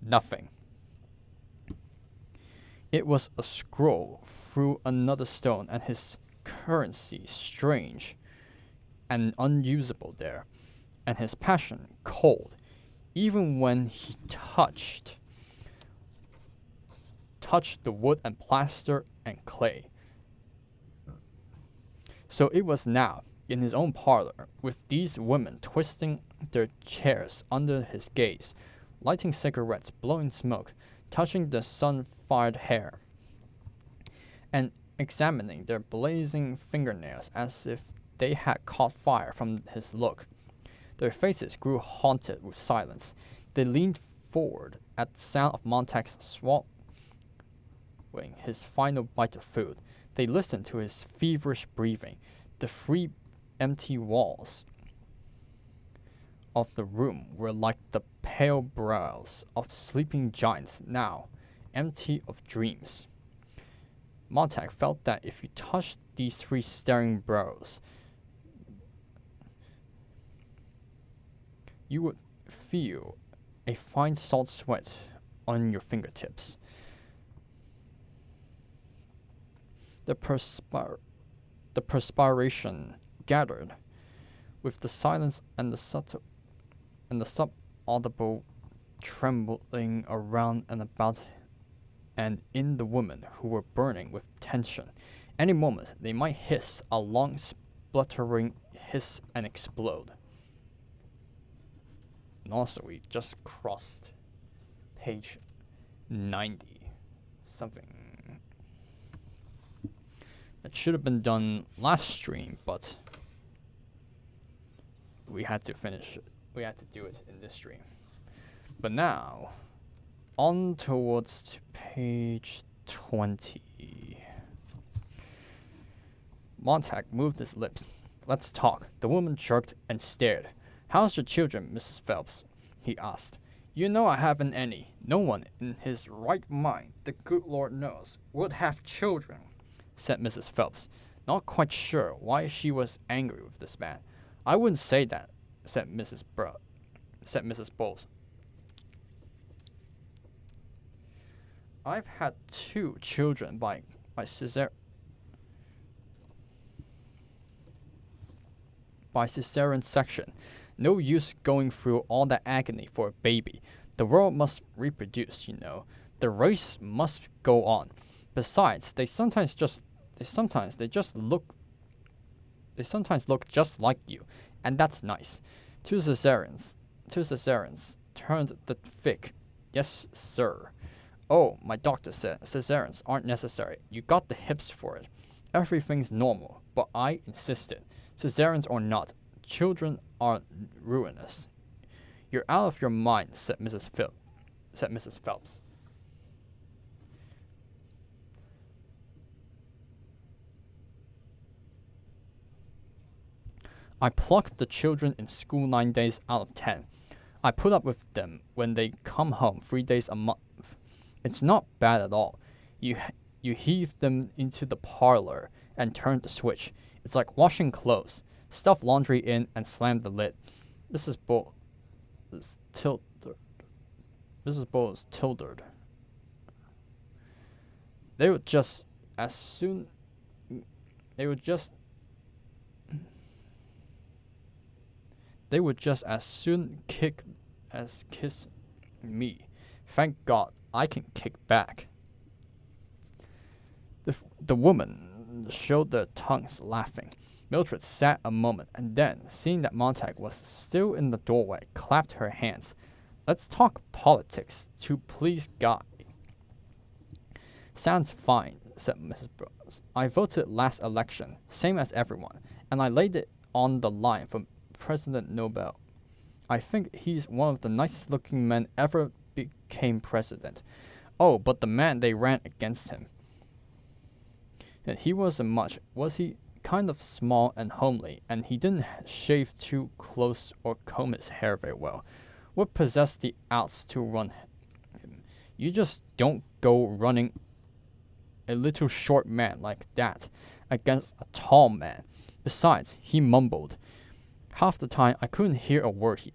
Nothing. It was a scroll through another stone, and his currency strange and unusable there, and his passion cold, even when he touched the wood and plaster and clay. So it was now, in his own parlor, with these women twisting their chairs under his gaze, lighting cigarettes, blowing smoke, touching the sun-fired hair, and examining their blazing fingernails as if they had caught fire from his look. Their faces grew haunted with silence. They leaned forward at the sound of Montag's swallowing his final bite of food. They listened to his feverish breathing. The three empty walls of the room were like the pale brows of sleeping giants now, empty of dreams. Montag felt that if you touched these three staring brows, you would feel a fine salt sweat on your fingertips. The perspiration gathered with the silence and the sub-audible trembling around and about and in the women who were burning with tension. Any moment they might hiss a long spluttering hiss and explode. And also we just crossed page 90. Something that should have been done last stream, but we had to finish it. We had to do it in this stream. But now, on towards page 20. Montag moved his lips. "Let's talk." The woman jerked and stared. "How's your children, Mrs. Phelps?" he asked. "You know I haven't any. No one in his right mind, the good Lord knows, would have children," said Mrs. Phelps, not quite sure why she was angry with this man. "I wouldn't say that," said Mrs. Bowles. "I've had 2 children by cesarean section. No use going through all that agony for a baby. The world must reproduce, you know. The race must go on. Besides, they sometimes look just like you, and that's nice. 2 cesareans turned the thick. Yes, sir. Oh, my doctor said cesareans aren't necessary. You got the hips for it. Everything's normal, but I insisted. Cesareans or not, children are ruinous." "You're out of your mind," said Mrs. Phelps. "I pluck the children in school 9 days out of 10. I put up with them when they come home 3 days a month. It's not bad at all. You heave them into the parlor and turn the switch. It's like washing clothes. Stuff laundry in and slam the lid." Mrs. Bowles tilted. They would just as soon kick as kiss me. Thank God I can kick back. The woman showed their tongues laughing. Mildred sat a moment and then, seeing that Montag was still in the doorway, clapped her hands. "Let's talk politics, to please Guy." "Sounds fine," said Mrs. Bowles. "I voted last election, same as everyone, and I laid it on the line for President Nobel. I think he's one of the nicest looking men ever became president. Oh, but the man they ran against him. And he wasn't much, was he? Kind of small and homely, and he didn't shave too close or comb his hair very well. What possessed the outs to run him? You just don't go running a little short man like that against a tall man. Besides, he mumbled. Half the time I couldn't hear a word he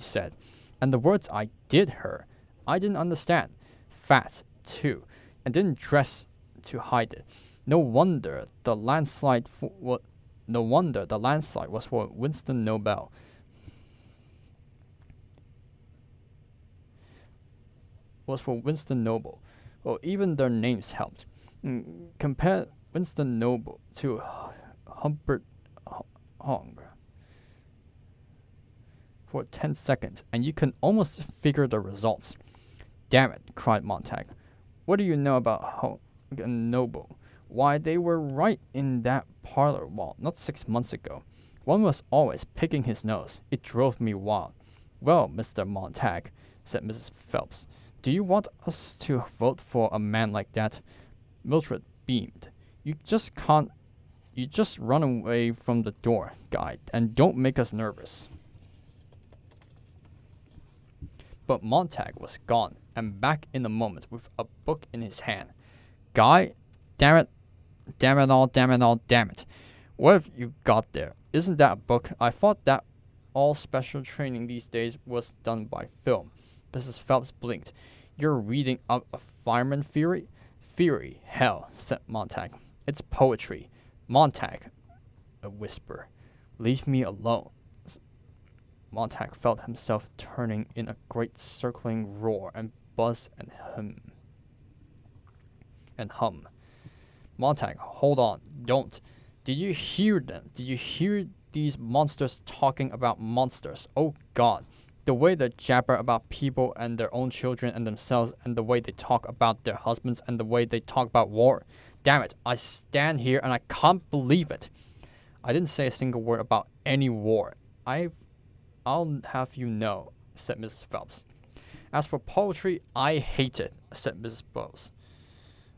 said, and the words I did hear, I didn't understand. Fat, too, and didn't dress to hide it. No wonder the landslide was for Winston Nobel. Well, even their names helped. Compare Winston Noble to Humbert Hong for 10 seconds, and you can almost figure the results. "Damn it," cried Montag. "What do you know about Hong and Noble? Why, they were right in that parlor wall not 6 months ago. One was always picking his nose. It drove me wild." "Well, Mr. Montag," said Mrs. Phelps, "do you want us to vote for a man like that?" Mildred beamed. "You just can't You just run away from the door, Guy, and don't make us nervous. But Montag was gone, and back in a moment with a book in his hand. Guy, damn it, damn it all, damn it all, damn it. What have you got there? Isn't that a book? I thought that all special training these days was done by film. Mrs. Phelps blinked. You're reading up a fireman theory? Theory, hell, said Montag. It's poetry. Montag, a whisper. Leave me alone. Montag felt himself turning in a great circling roar and buzz and hum. Montag, hold on, don't. Did you hear them? Did you hear these monsters talking about monsters? Oh God, the way they jabber about people and their own children and themselves, and the way they talk about their husbands, and the way they talk about war. Damn it, I stand here and I can't believe it. I didn't say a single word about any war. I'll have you know, said Mrs. Phelps. As for poetry, I hate it, said Mrs. Bowles.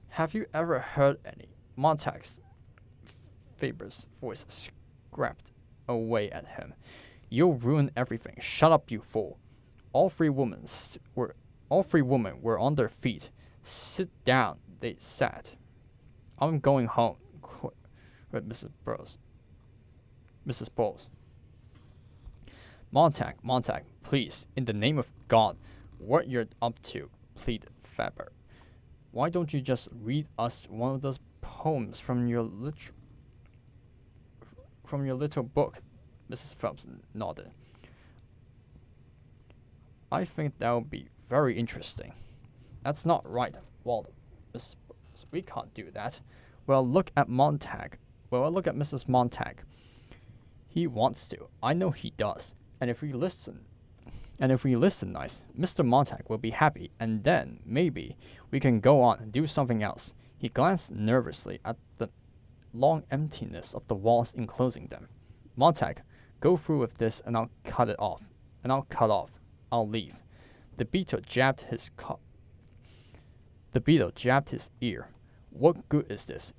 Have you ever heard any? Montag's Faber's voice scrapped away at him. You'll ruin everything. Shut up, you fool. All three women were on their feet. Sit down, they sat. I'm going home, quit Mrs. Bowles. Montag, please, in the name of God, what you're up to, pleaded Faber. Why don't you just read us one of those poems from your little book? Mrs. Phelps nodded. I think that would be very interesting. That's not right, Waldo. Mrs. Bowles, we can't do that. Well, look at Mrs. Montag. He wants to. I know he does. And if we listen nice, Mr. Montag will be happy, and then, maybe, we can go on and do something else. He glanced nervously at the long emptiness of the walls enclosing them. Montag, go through with this and I'll cut off. I'll leave. The beetle jabbed his ear. What good is this?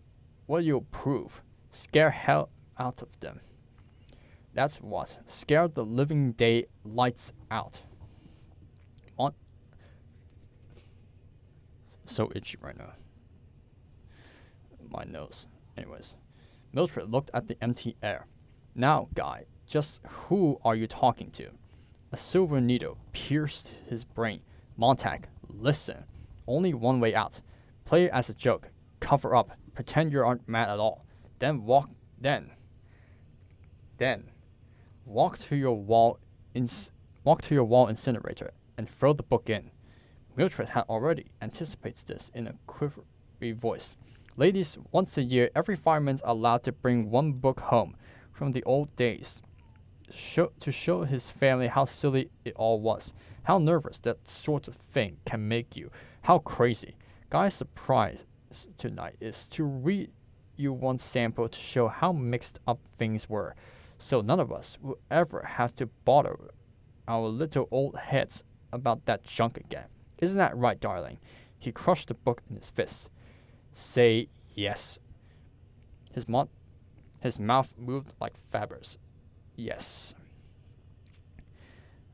What you'll prove? Scare hell out of them. That's what. Scare the living day lights out. So itchy right now. My nose. Anyways. Mildred looked at the empty air. Now, Guy, just who are you talking to? A silver needle pierced his brain. Montag, listen. Only one way out. Play it as a joke. Cover up. Pretend you aren't mad at all. Then walk to your wall incinerator and throw the book in. Mildred had already anticipated this in a quivery voice. Ladies, once a year, every fireman's allowed to bring one book home from the old days to show his family how silly it all was, how nervous that sort of thing can make you, how crazy. Guy's surprise tonight is to read you one sample to show how mixed up things were, so none of us will ever have to bother our little old heads about that junk again. Isn't that right, darling? He crushed the book in his fist. Say yes. His mouth moved like Faber's. Yes.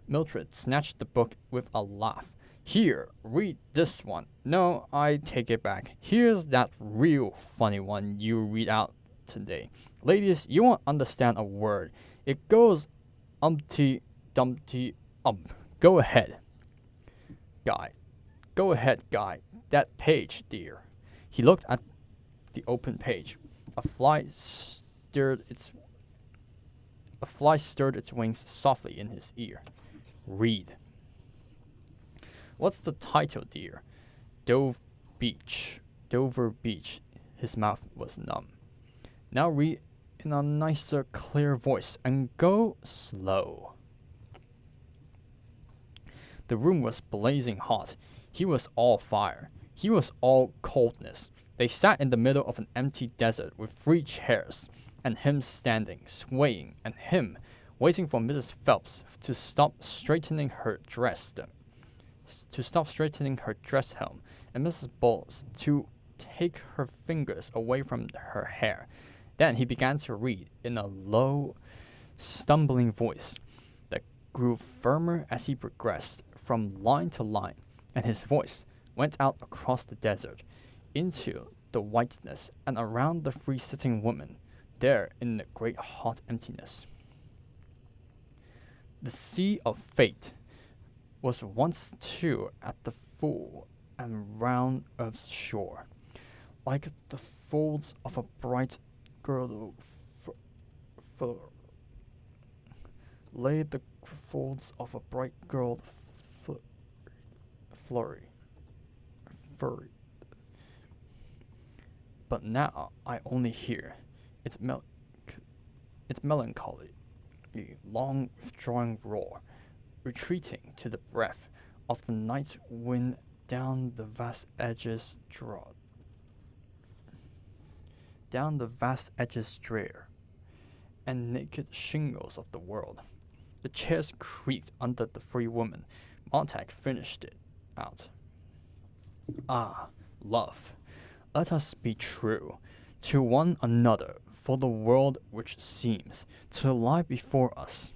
Mildred snatched the book with a laugh. Here, read this one. No, I take it back. Here's that real funny one you read out today. Ladies, you won't understand a word. It goes umpty dumpty ump. Go ahead. Guy. Go ahead, Guy. That page, dear. He looked at the open page. A fly stirred its wings softly in his ear. Read. What's the title, dear? Dover Beach. His mouth was numb. Now read in a nicer, clear voice and go slow. The room was blazing hot. He was all fire. He was all coldness. They sat in the middle of an empty desert with 3 chairs, and him standing, swaying, and him waiting for Mrs. Phelps to stop straightening her dress helm, and Mrs. Bowles to take her fingers away from her hair, Then he began to read in a low, stumbling voice that grew firmer as he progressed from line to line, and his voice went out across the desert, into the whiteness and around the free-sitting woman, there in the great hot emptiness. The sea of fate was once too at the full and round earth's shore, like the folds of a bright girdle lay the folds of a bright girdle furry. But now I only hear its melancholy, long-drawing roar, retreating to the breath of the night wind down the vast edges drear, and naked shingles of the world. The chairs creaked under the free woman. Montag finished it out. Ah, love, let us be true to one another, for the world which seems to lie before us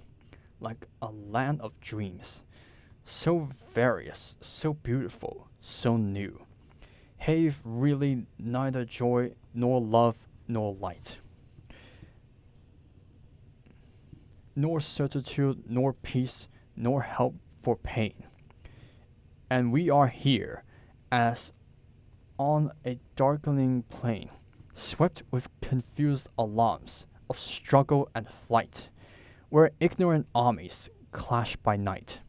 like a land of dreams, so various, so beautiful, so new, have really neither joy nor love nor light, nor certitude nor peace nor help for pain. And we are here as on a darkening plain, swept with confused alarms of struggle and flight, where ignorant armies clash by night.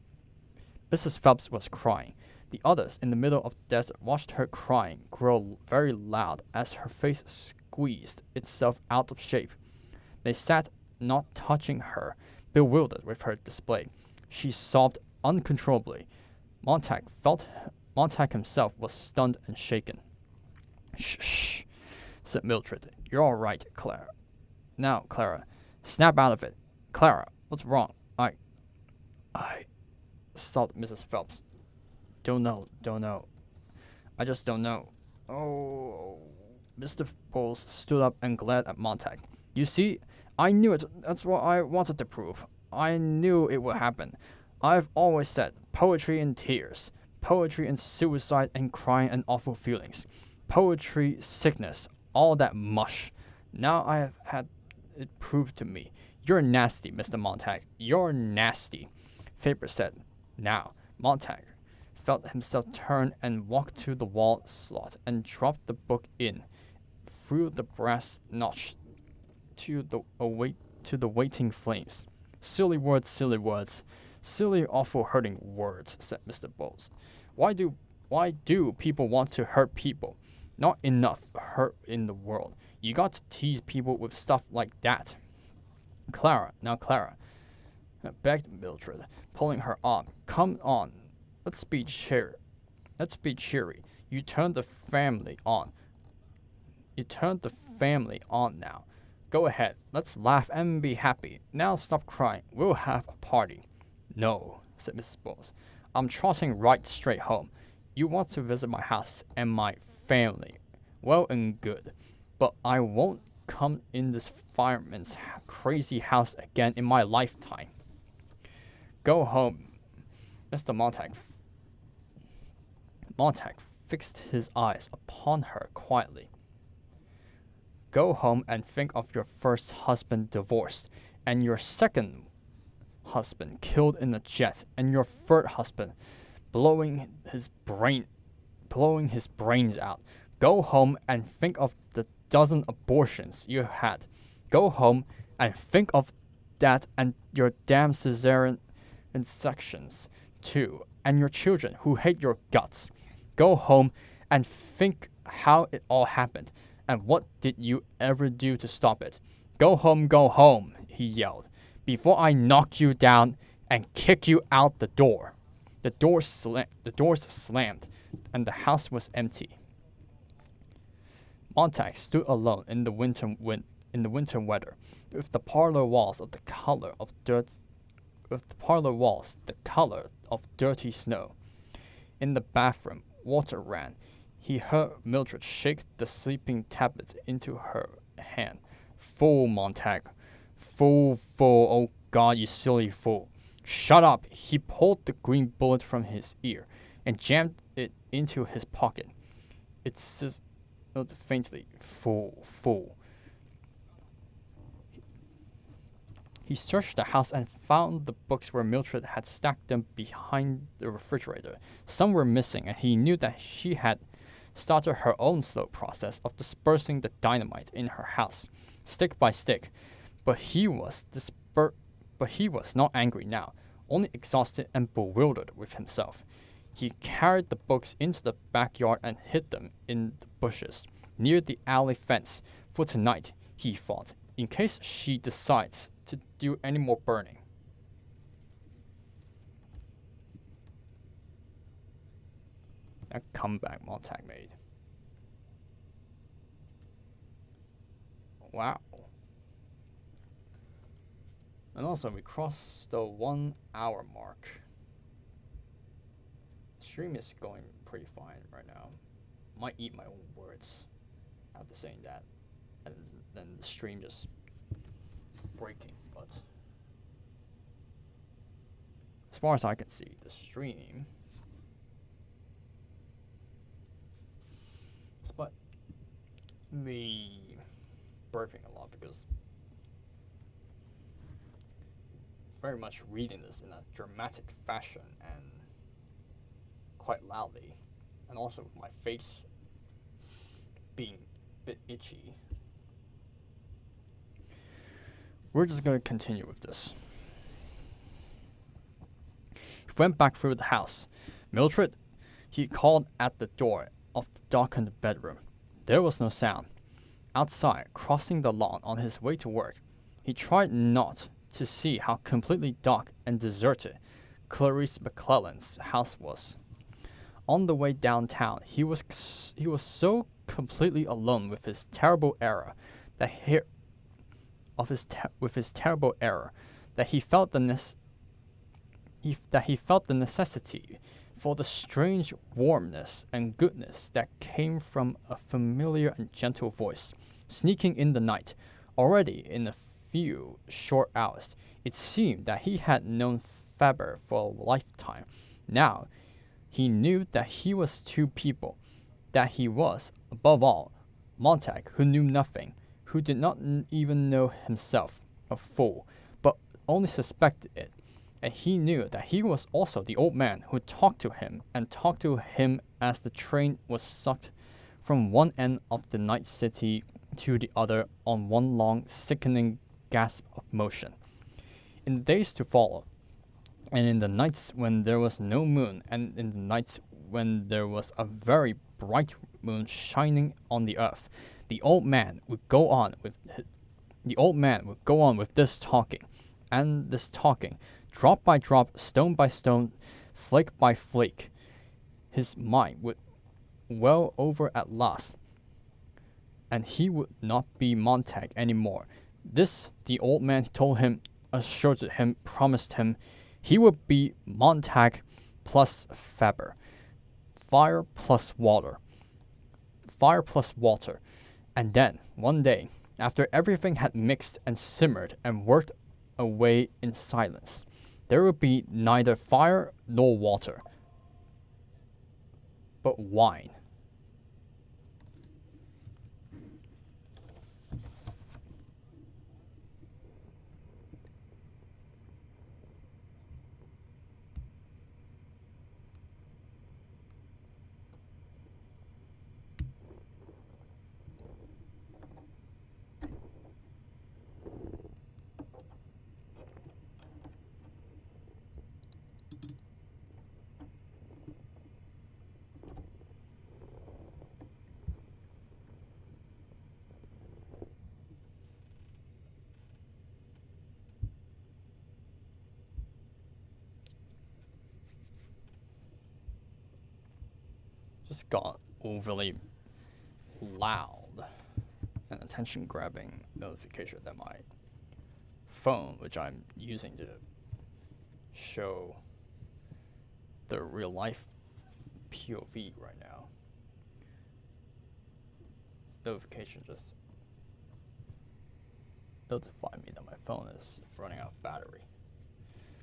Mrs. Phelps was crying. The others in the middle of the desert watched her crying grow very loud as her face squeezed itself out of shape. They sat not touching her, bewildered with her display. She sobbed uncontrollably. Montag himself was stunned and shaken. Shh, said Mildred. You're all right, Clara. Now, Clara, snap out of it. Clara, what's wrong? I, sobbed Mrs. Phelps. Don't know. I just don't know. Oh, Mr. Bowles stood up and glared at Montag. You see, I knew it. That's what I wanted to prove. I knew it would happen. I've always said poetry and tears, poetry and suicide and crying and awful feelings, poetry, sickness, all that mush. Now I have had it proved to me. You're nasty, Mr. Montag. You're nasty, Faber said. Now, Montag felt himself turn and walk to the wall slot and dropped the book in through the brass notch to the waiting flames. Silly words, silly awful hurting words, said Mr. Bowles. Why do people want to hurt people? Not enough hurt in the world. You got to tease people with stuff like that. Clara, begged Mildred, pulling her arm. Come on, let's be cheery. You turned the family on. Now. Go ahead, let's laugh and be happy. Now stop crying. We'll have a party. No, said Mrs. Bowles. I'm trotting right straight home. You want to visit my house and my family. Well and good. But I won't come in this fireman's crazy house again in my lifetime. Go home. Mr. Montag fixed his eyes upon her quietly. Go home and think of your first husband divorced, and your second husband killed in a jet, and your third husband blowing his brains out. Go home and think of the dozen abortions you had. Go home and think of that and your damn cesarean sections too, and your children who hate your guts. Go home and think how it all happened, and what did you ever do to stop it. Go home, he yelled, before I knock you down and kick you out the door. The doors slammed, and the house was empty. Montag stood alone in the winter weather, with the parlor walls the color of dirty snow. In the bathroom, water ran. He heard Mildred shake the sleeping tablets into her hand, Fool, Montag. Fool, fool, oh God, you silly fool. Shut up! He pulled the green bullet from his ear and jammed it into his pocket. It sizzled faintly. Fool, fool. He searched the house and found the books where Mildred had stacked them behind the refrigerator. Some were missing, and he knew that she had started her own slow process of dispersing the dynamite in her house, stick by stick. But he was not angry now, only exhausted and bewildered with himself. He carried the books into the backyard and hid them in the bushes near the alley fence for tonight, he thought, in case she decides to do any more burning. That comeback Montag made. Wow. And also, we crossed the 1 hour mark. Stream is going pretty fine right now. Might eat my own words after saying that. And then the stream just breaking. But as far as I can see, the stream, despite me burping a lot because very much reading this in a dramatic fashion and quite loudly, and also with my face being a bit itchy, we're just going to continue with this. He went back through the house. Mildred, he called at the door of the darkened bedroom. There was no sound. Outside, crossing the lawn on his way to work, he tried not to see how completely dark and deserted Clarice McClellan's house was. On the way downtown, he was so completely alone with his terrible error that he felt the necessity for the strange warmness and goodness that came from a familiar and gentle voice, sneaking in the night. Already in a few short hours, it seemed that he had known Faber for a lifetime. Now, he knew that he was two people, that he was, above all, Montag, who knew nothing, who did not even know himself, a fool, but only suspected it. And he knew that he was also the old man who talked to him as the train was sucked from one end of the night city to the other on one long, sickening gasp of motion. In the days to follow, and in the nights when there was no moon, and in the nights when there was a very bright moon shining on the earth, the old man would go on with this talking, and this talking, drop by drop, stone by stone, flake by flake. His mind would well over at last, and he would not be Montag any more. This the old man told him, assured him, promised him. He would be Montag plus Faber, fire plus water, and then, one day, after everything had mixed and simmered and worked away in silence, there would be neither fire nor water, but wine. Just got overly loud and attention-grabbing notification that my phone, which I'm using to show the real-life POV right now, notification just notify me that my phone is running out of battery.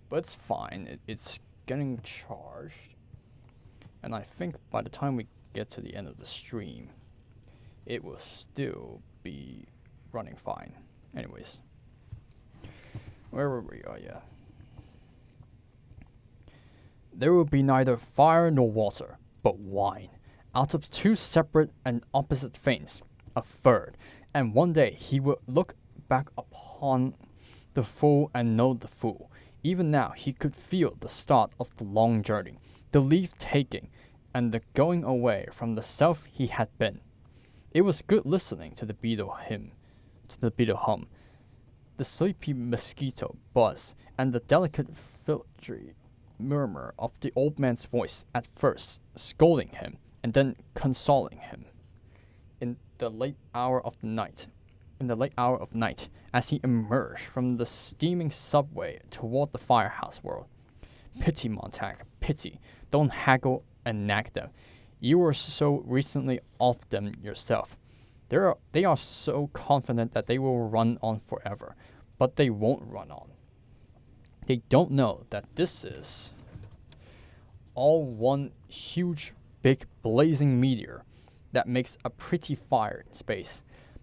But it's fine. It's getting charged. And I think by the time we get to the end of the stream, it will still be running fine. Anyways. Where were we? Oh, yeah. There will be neither fire nor water, but wine. Out of two separate and opposite things, a third. And one day he will look back upon the fool and know the fool. Even now he could feel the start of the long journey, the leave-taking, and the going away from the self he had been. It was good listening to the beetle hum, the sleepy mosquito buzz, and the delicate filtry murmur of the old man's voice, at first scolding him and then consoling him. In the late hour of night, as he emerged from the steaming subway toward the firehouse world. Pity, Montag, pity. Don't haggle and nag them. You were so recently off them yourself. They are so confident that they will run on forever, but they won't run on. They don't know that this is all one huge, big, blazing meteor that makes a pretty fire in space,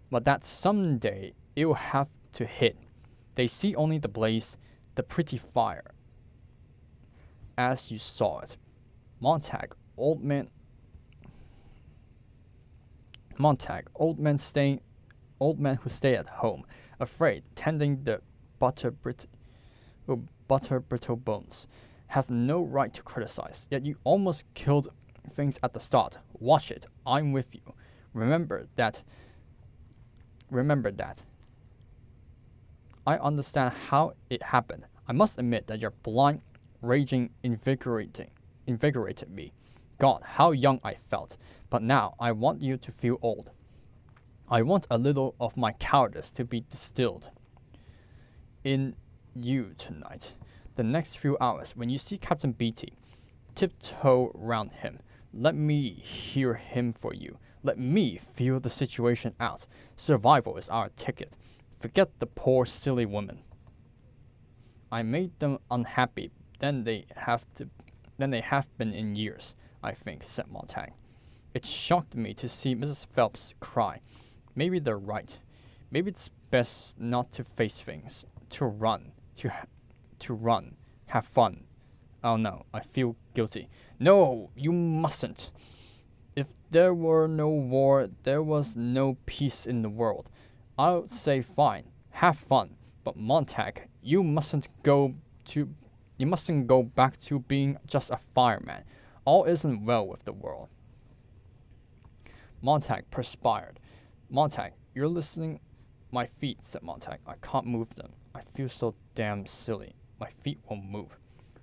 but that someday it will have to hit. They see only the blaze, the pretty fire, as you saw it. Montag, old man who stay at home, afraid, tending the butter brittle bones, have no right to criticize. Yet you almost killed things at the start. Watch it. I'm with you. Remember that. I understand how it happened. I must admit that your blind raging invigorated me. God, how young I felt. But now I want you to feel old. I want a little of my cowardice to be distilled in you tonight. The next few hours, when you see Captain Beatty, tiptoe round him. Let me hear him for you. Let me feel the situation out. Survival is our ticket. Forget the poor, silly women. I made them unhappy than they have been in years, I think, said Montag. It shocked me to see Mrs. Phelps cry. Maybe they're right. Maybe it's best not to face things, to run, have fun. Oh no, I feel guilty. No, you mustn't. If there were no war, there was no peace in the world. I would say fine, have fun. But Montag, you mustn't go back to being just a fireman. All isn't well with the world. Montag perspired. Montag, you're listening? My feet, said Montag. I can't move them. I feel so damn silly. My feet won't move.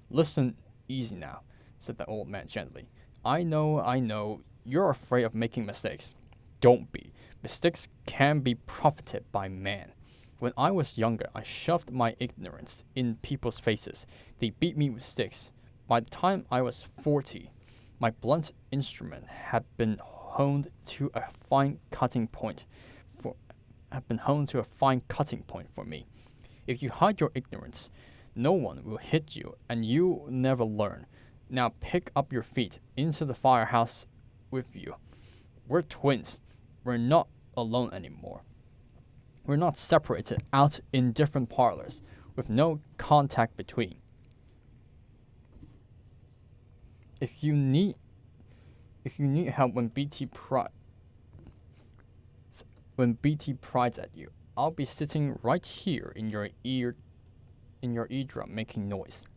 Listen easy now, said the old man gently. I know. You're afraid of making mistakes. Don't be. Mistakes can be profited by man. When I was younger, I shoved my ignorance in people's faces. They beat me with sticks. By the time I was 40, my blunt instrument had been honed to a fine cutting point for me. If you hide your ignorance, no one will hit you, and you'll never learn. Now pick up your feet into the firehouse with you. We're twins. We're not alone anymore. We're not separated out in different parlors, with no contact between. If you need help when BT prides at you, I'll be sitting right here in your eardrum making noise.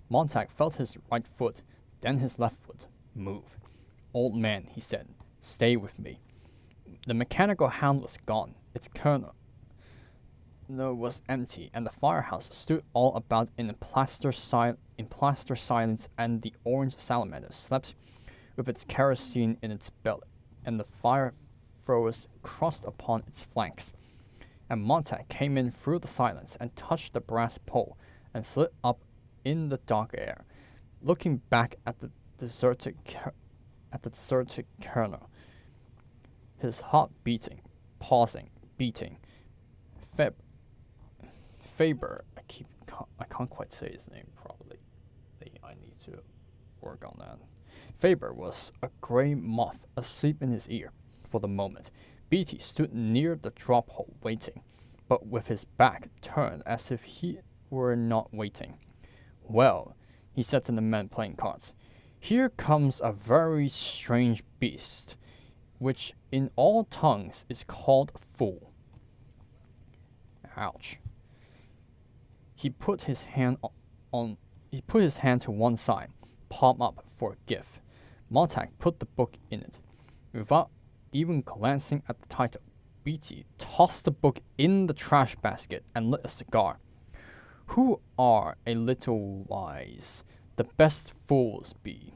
Montag felt his right foot, then his left foot, move. Old man, he said, stay with me. The mechanical hound was gone. Its kernel was empty, and the firehouse stood all about in plaster silence, and the orange salamander slept with its kerosene in its belly, and the fire throwers crossed upon its flanks. And Montag came in through the silence and touched the brass pole and slid up in the dark air, looking back at the deserted colonel, his heart beating, pausing, beating. Faber, I can't quite say his name properly. I need to work on that. Faber was a gray moth asleep in his ear. For the moment, Beatty stood near the drop hole waiting, but with his back turned as if he were not waiting. Well, he said to the men playing cards, here comes a very strange beast, which in all tongues is called a fool. Ouch. He put his hand to one side, palm up for a gift. Montag put the book in it. Without even glancing at the title, Beatty tossed the book in the trash basket and lit a cigar. Who are a little wise, the best fools be.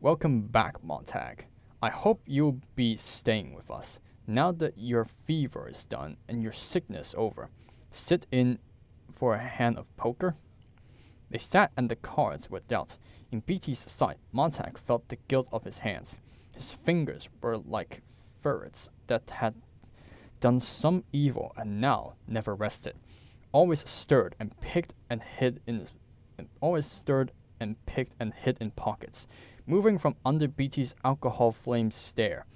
Welcome back, Montag. I hope you'll be staying with us. Now that your fever is done and your sickness over, sit in for a hand of poker. They sat and the cards were dealt. In Beatty's sight, Montag felt the guilt of his hands. His fingers were like ferrets that had done some evil and now never rested. Always stirred and picked and hid in pockets, moving from under Beatty's alcohol-flamed stare.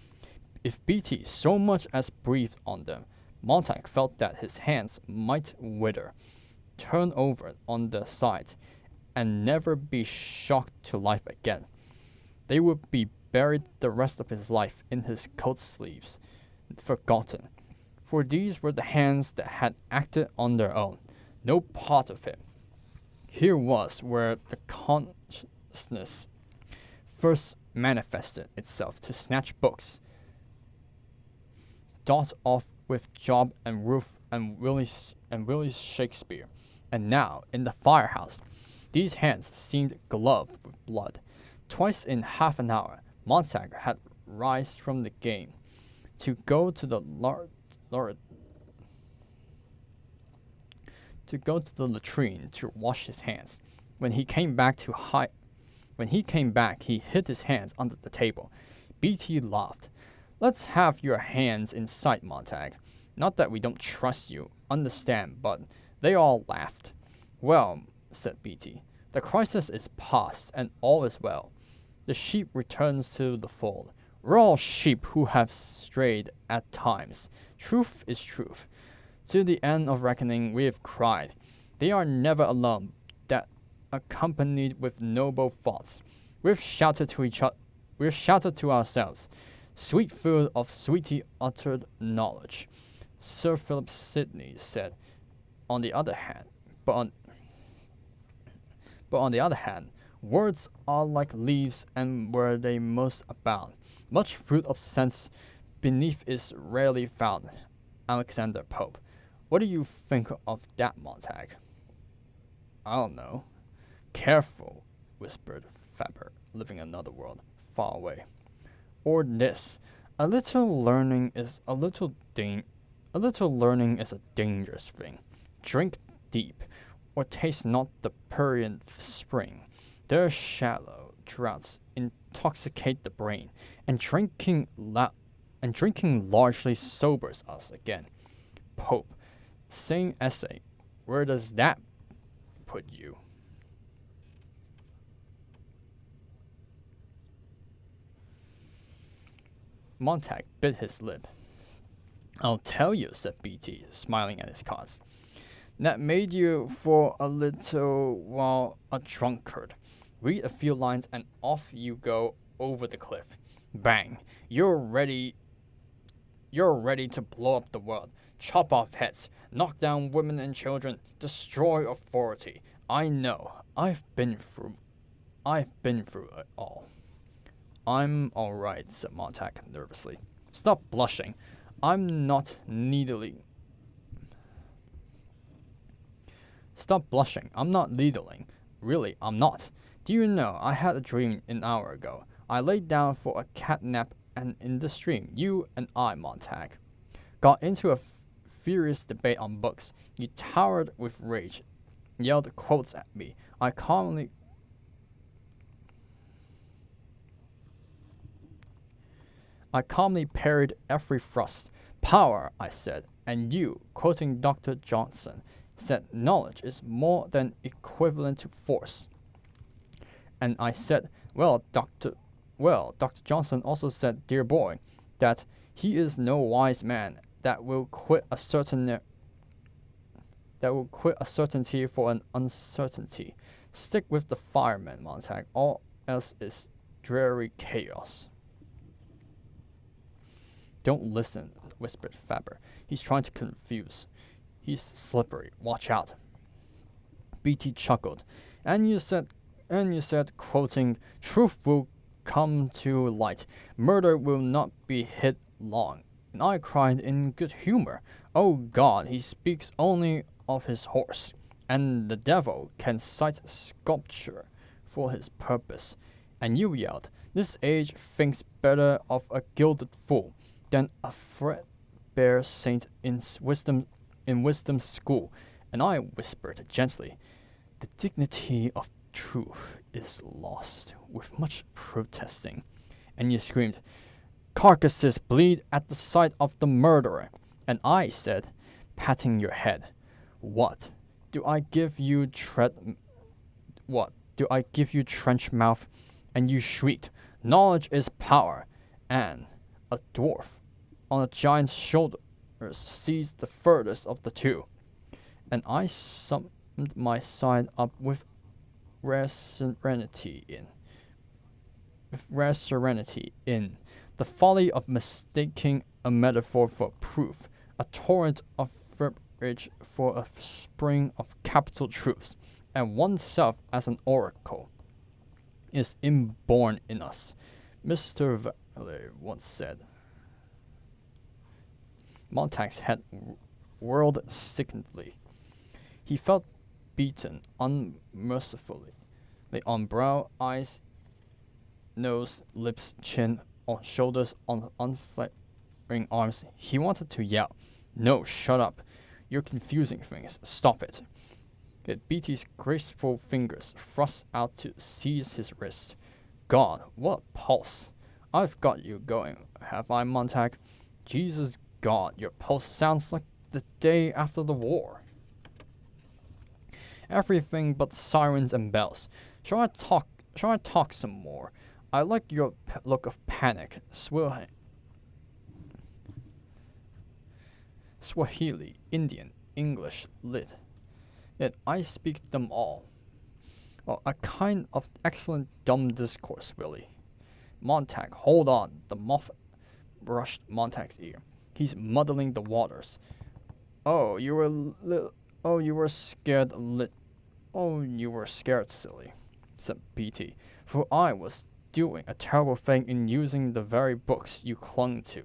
If Beatty so much as breathed on them, Montag felt that his hands might wither, turn over on their sides, and never be shocked to life again. They would be buried the rest of his life in his coat sleeves, forgotten. For these were the hands that had acted on their own, no part of him. Here was where the consciousness first manifested itself to snatch books, dot off with Job and Ruth and Willie Shakespeare. And now, in the firehouse, these hands seemed gloved with blood. Twice in half an hour, Montag had rise from the game to go to the latrine to wash his hands. When he came back, he hid his hands under the table. Beatty laughed. Let's have your hands in sight, Montag. Not that we don't trust you, understand, but they all laughed. Well, said Beatty, the crisis is past and all is well. The sheep returns to the fold. We're all sheep who have strayed at times. Truth is truth. To the end of reckoning we have cried. They are never alone, that accompanied with noble thoughts. We've shouted to ourselves. Sweet food of sweetie uttered knowledge. Sir Philip Sidney said, on the other hand, words are like leaves, and where they most abound, much fruit of sense beneath is rarely found. Alexander Pope. What do you think of that, Montag? I don't know. Careful, whispered Faber, living another world, far away. Or this, a little learning is a dangerous thing. Drink deep, or taste not the prurient spring. Their shallow draughts intoxicate the brain, and drinking largely sobers us again. Pope, same essay. Where does that put you? Montag bit his lip. I'll tell you, said Beatty, smiling at his cards. That made you for a little while a drunkard. Read a few lines and off you go over the cliff. Bang! You're ready to blow up the world, chop off heads, knock down women and children, destroy authority. I know. I've been through it all. I'm all right, said Montag nervously. Stop blushing. I'm not needling. Stop blushing. I'm not needling. Really, I'm not. Do you know, I had a dream an hour ago. I laid down for a cat nap, and in the stream, you and I, Montag, got into a furious debate on books. You towered with rage, yelled quotes at me. I calmly parried every thrust. Power, I said, and you, quoting Dr. Johnson, said knowledge is more than equivalent to force. And I said, well, Dr. Johnson also said, dear boy, that he is no wise man that will quit a certainty for an uncertainty. Stick with the fireman, Montag. All else is dreary chaos. Don't listen, whispered Faber. He's trying to confuse. He's slippery. Watch out. BT chuckled. And you said, quoting, truth will come to light. Murder will not be hid long. And I cried in good humor, oh God, he speaks only of his horse, and the devil can cite sculpture for his purpose. And you yelled, this age thinks better of a gilded fool than a threadbare saint in wisdom's school. And I whispered gently, the dignity of truth is lost, with much protesting. And you screamed, carcasses bleed at the sight of the murderer. And I said, patting your head, what do I give you trench mouth? And you shrieked, knowledge is power. And a dwarf on a giant's shoulders seized the furthest of the two. And I summed my side up with rare serenity in the folly of mistaking a metaphor for proof, a torrent of verbiage for a spring of capital truths, and oneself as an oracle is inborn in us. Mr. Valley once said. Montag's head whirled sickeningly. He felt beaten unmercifully on brow, eyes, nose, lips, chin, on shoulders, on unflaring arms. He wanted to yell, no, shut up. You're confusing things. Stop it. Yet BT's graceful fingers thrust out to seize his wrist. God, what pulse. I've got you going, have I, Montag? Jesus God, your pulse sounds like the day after the war. Everything but sirens and bells. Shall I talk some more? I like your look of panic. Swahili, Indian, English, lit. Yet I speak them all. Well, a kind of excellent dumb discourse, Willie. Montag, hold on. The moth brushed Montag's ear. He's muddling the waters. Oh, you were scared, silly, said BT. For I was doing a terrible thing in using the very books you clung to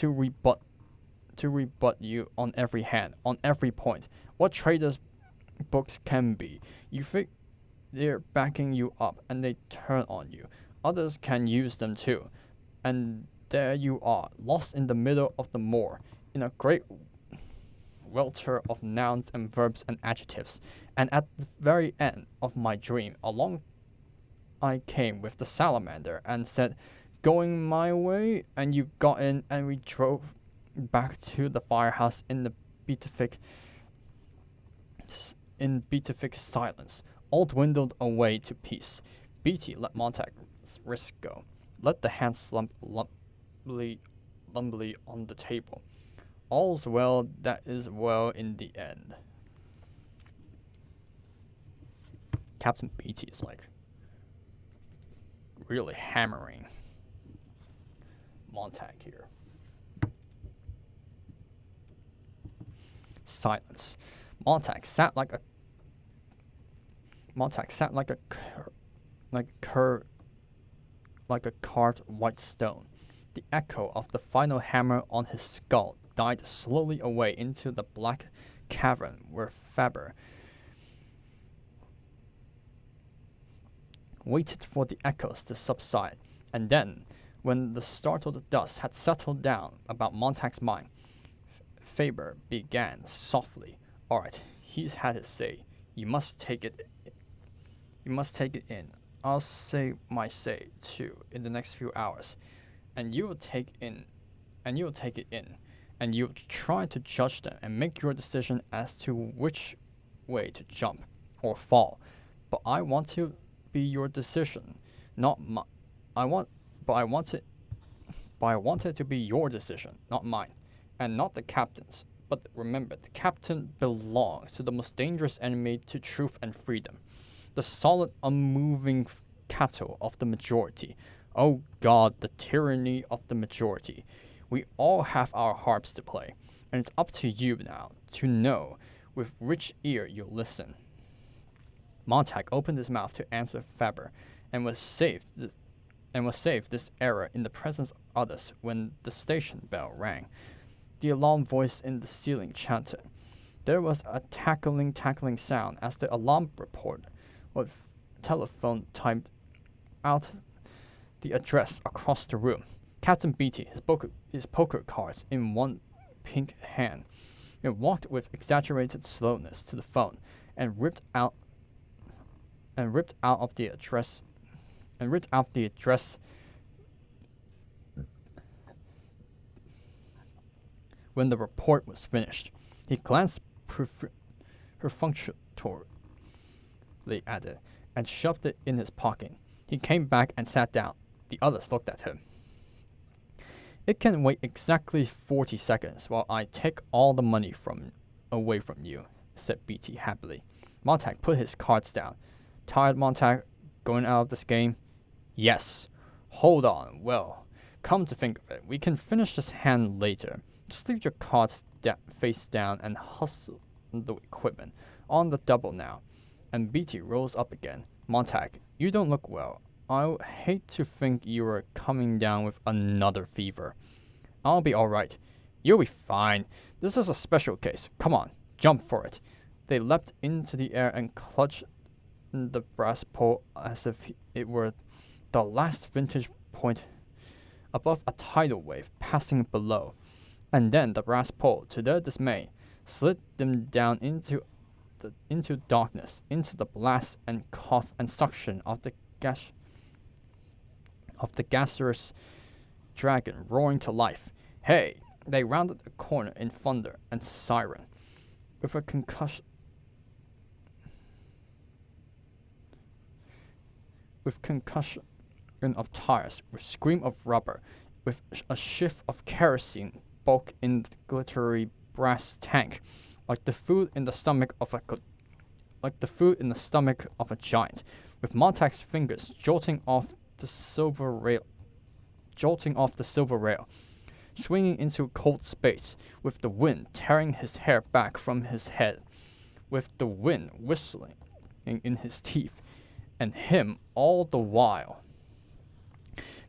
rebut you on every hand, on every point. What traitors books can be. You think they're backing you up and they turn on you. Others can use them too. And there you are, lost in the middle of the moor, in a great welter of nouns and verbs and adjectives. And at the very end of my dream, along I came with the salamander and said, going my way, and you got in, and we drove back to the firehouse in the beatific silence, all dwindled away to peace. BT let Montag's wrist go, let the hand slump lumbly on the table. All's well that is well in the end. Captain BT is like really hammering Montag here. Silence. Montag sat like a carved white stone. The echo of the final hammer on his skull died slowly away into the black cavern where Faber waited for the echoes to subside. And then, when the startled dust had settled down about Montag's mind, Faber began softly. "All right, he's had his say. You must take it. You must take it in. I'll say my say too in the next few hours, and you will take it in, and you'll try to judge them and make your decision as to which way to jump or fall. But I want to be your decision, not my. I want it to be your decision, not mine, and not the captain's. But remember, the captain belongs to the most dangerous enemy to truth and freedom, the solid, unmoving cattle of the majority. Oh God, the tyranny of the majority. We all have our harps to play, and it's up to you now to know with which ear you'll listen." Montag opened his mouth to answer Faber, and was saved this error in the presence of others when the station bell rang. The alarm voice in the ceiling chanted. There was a tackling sound as the alarm report with telephone typed out the address across the room. Captain Beatty, his poker cards in one pink hand, walked with exaggerated slowness to the phone and ripped out the address. When the report was finished, he glanced perfunctorily at it and shoved it in his pocket. He came back and sat down. The others looked at him. "It can wait exactly 40 seconds while I take all the money away from you," said Beatty happily. Montag put his cards down. "Tired, Montag, going out of this game?" "Yes." "Hold on. Well, come to think of it, we can finish this hand later. Just leave your cards face down and hustle the equipment. On the double now." And Beatty rose up again. "Montag, you don't look well. I hate to think you are coming down with another fever." "I'll be all right." "You'll be fine. This is a special case. Come on, jump for it." They leapt into the air and clutched the brass pole as if it were the last vintage point above a tidal wave passing below. And then the brass pole, to their dismay, slid them down into darkness, into the blast and cough and suction of the gaseous dragon roaring to life. Hey! They rounded the corner in thunder and siren, with a concussion of tires, with scream of rubber, with a shift of kerosene bulk in the glittery brass tank, like the food in the stomach of a giant, with Montag's fingers jolting off the silver rail, swinging into cold space, with the wind tearing his hair back from his head, with the wind whistling in his teeth, and him all the while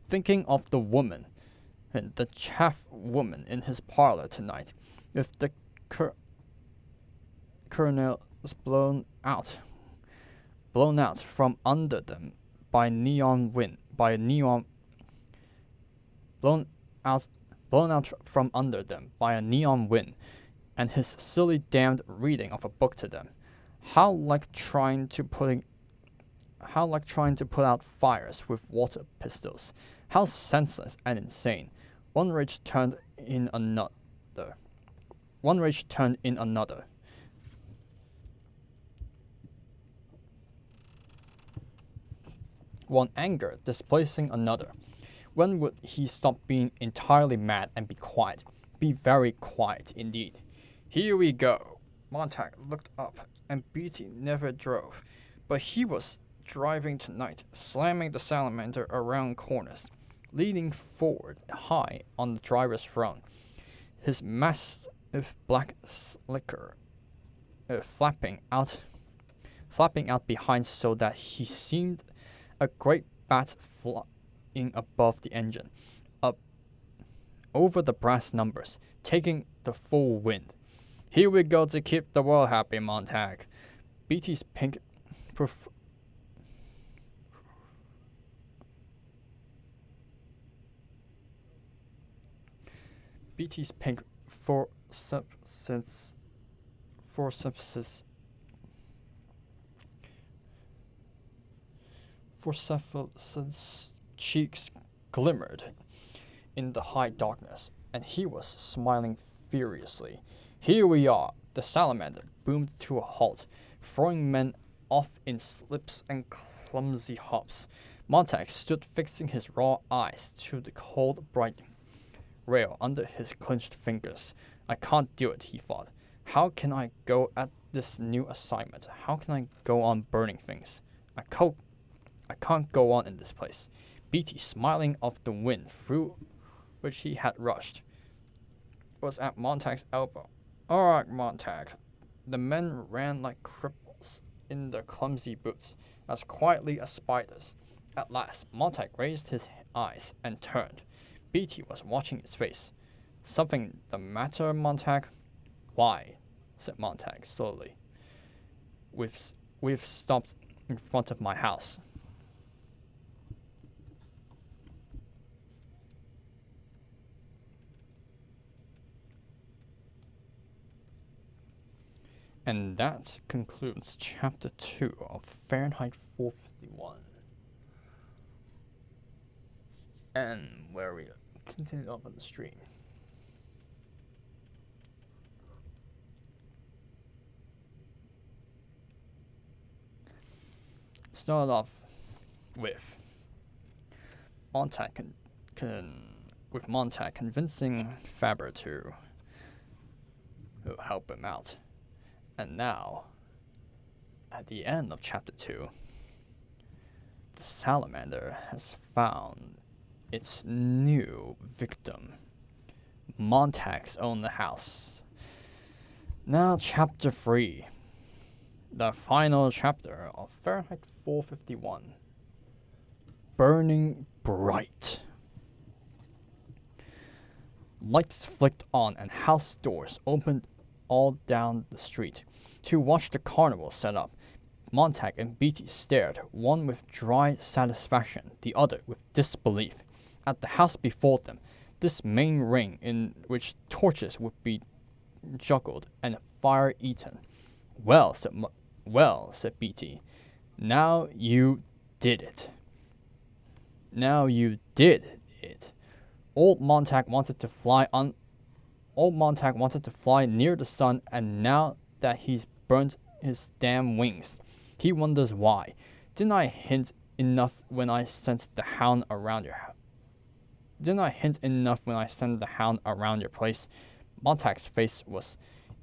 thinking of the woman, and the chaff woman in his parlor tonight, with the kernels blown out from under them by blown out from under them by a neon wind, and his silly damned reading of a book to them. How like trying to put out fires with water pistols. How senseless and insane. One rage turned in another. One anger displacing another. When would he stop being entirely mad and be quiet? Be very quiet indeed. Here we go. Montag looked up, and Beatty never drove, but he was driving tonight, slamming the salamander around corners, leaning forward high on the driver's throne, his massive black slicker flapping out behind so that he seemed a great bat flying above the engine, up over the brass numbers, taking the full wind. Here we go to keep the world happy, Montag. Beatty's pink BT's pink forceps cheeks glimmered in the high darkness, and he was smiling furiously. Here we are! The salamander boomed to a halt, throwing men off in slips and clumsy hops. Montag stood fixing his raw eyes to the cold, bright rail under his clenched fingers. I can't do it, he thought. How can I go at this new assignment? How can I go on burning things? I can't go on in this place. BT, smiling off the wind through which he had rushed, was at Montag's elbow. All right, Montag. The men ran like cripples in their clumsy boots, as quietly as spiders. At last, Montag raised his eyes and turned. BT was watching his face. Something the matter, Montag? Why? Said Montag slowly. We've stopped in front of my house. And that concludes Chapter 2 of Fahrenheit 451. And where we continue up on the stream. Start off with Montag Montag convincing Faber to help him out. And now, at the end of Chapter 2, the salamander has found its new victim. Montag's own house. Now, Chapter 3, the final chapter of Fahrenheit 451. Burning bright. Lights flicked on and house doors opened all down the street to watch the carnival set up. Montag and BT stared, one with dry satisfaction, the other with disbelief, at the house before them, this main ring in which torches would be juggled and fire eaten. Well, said BT, now you did it. Now you did it. Old Montag wanted to fly near the sun, and now that he's burnt his damn wings, he wonders why. Didn't I hint enough when I sent the hound around your place? Montag's face was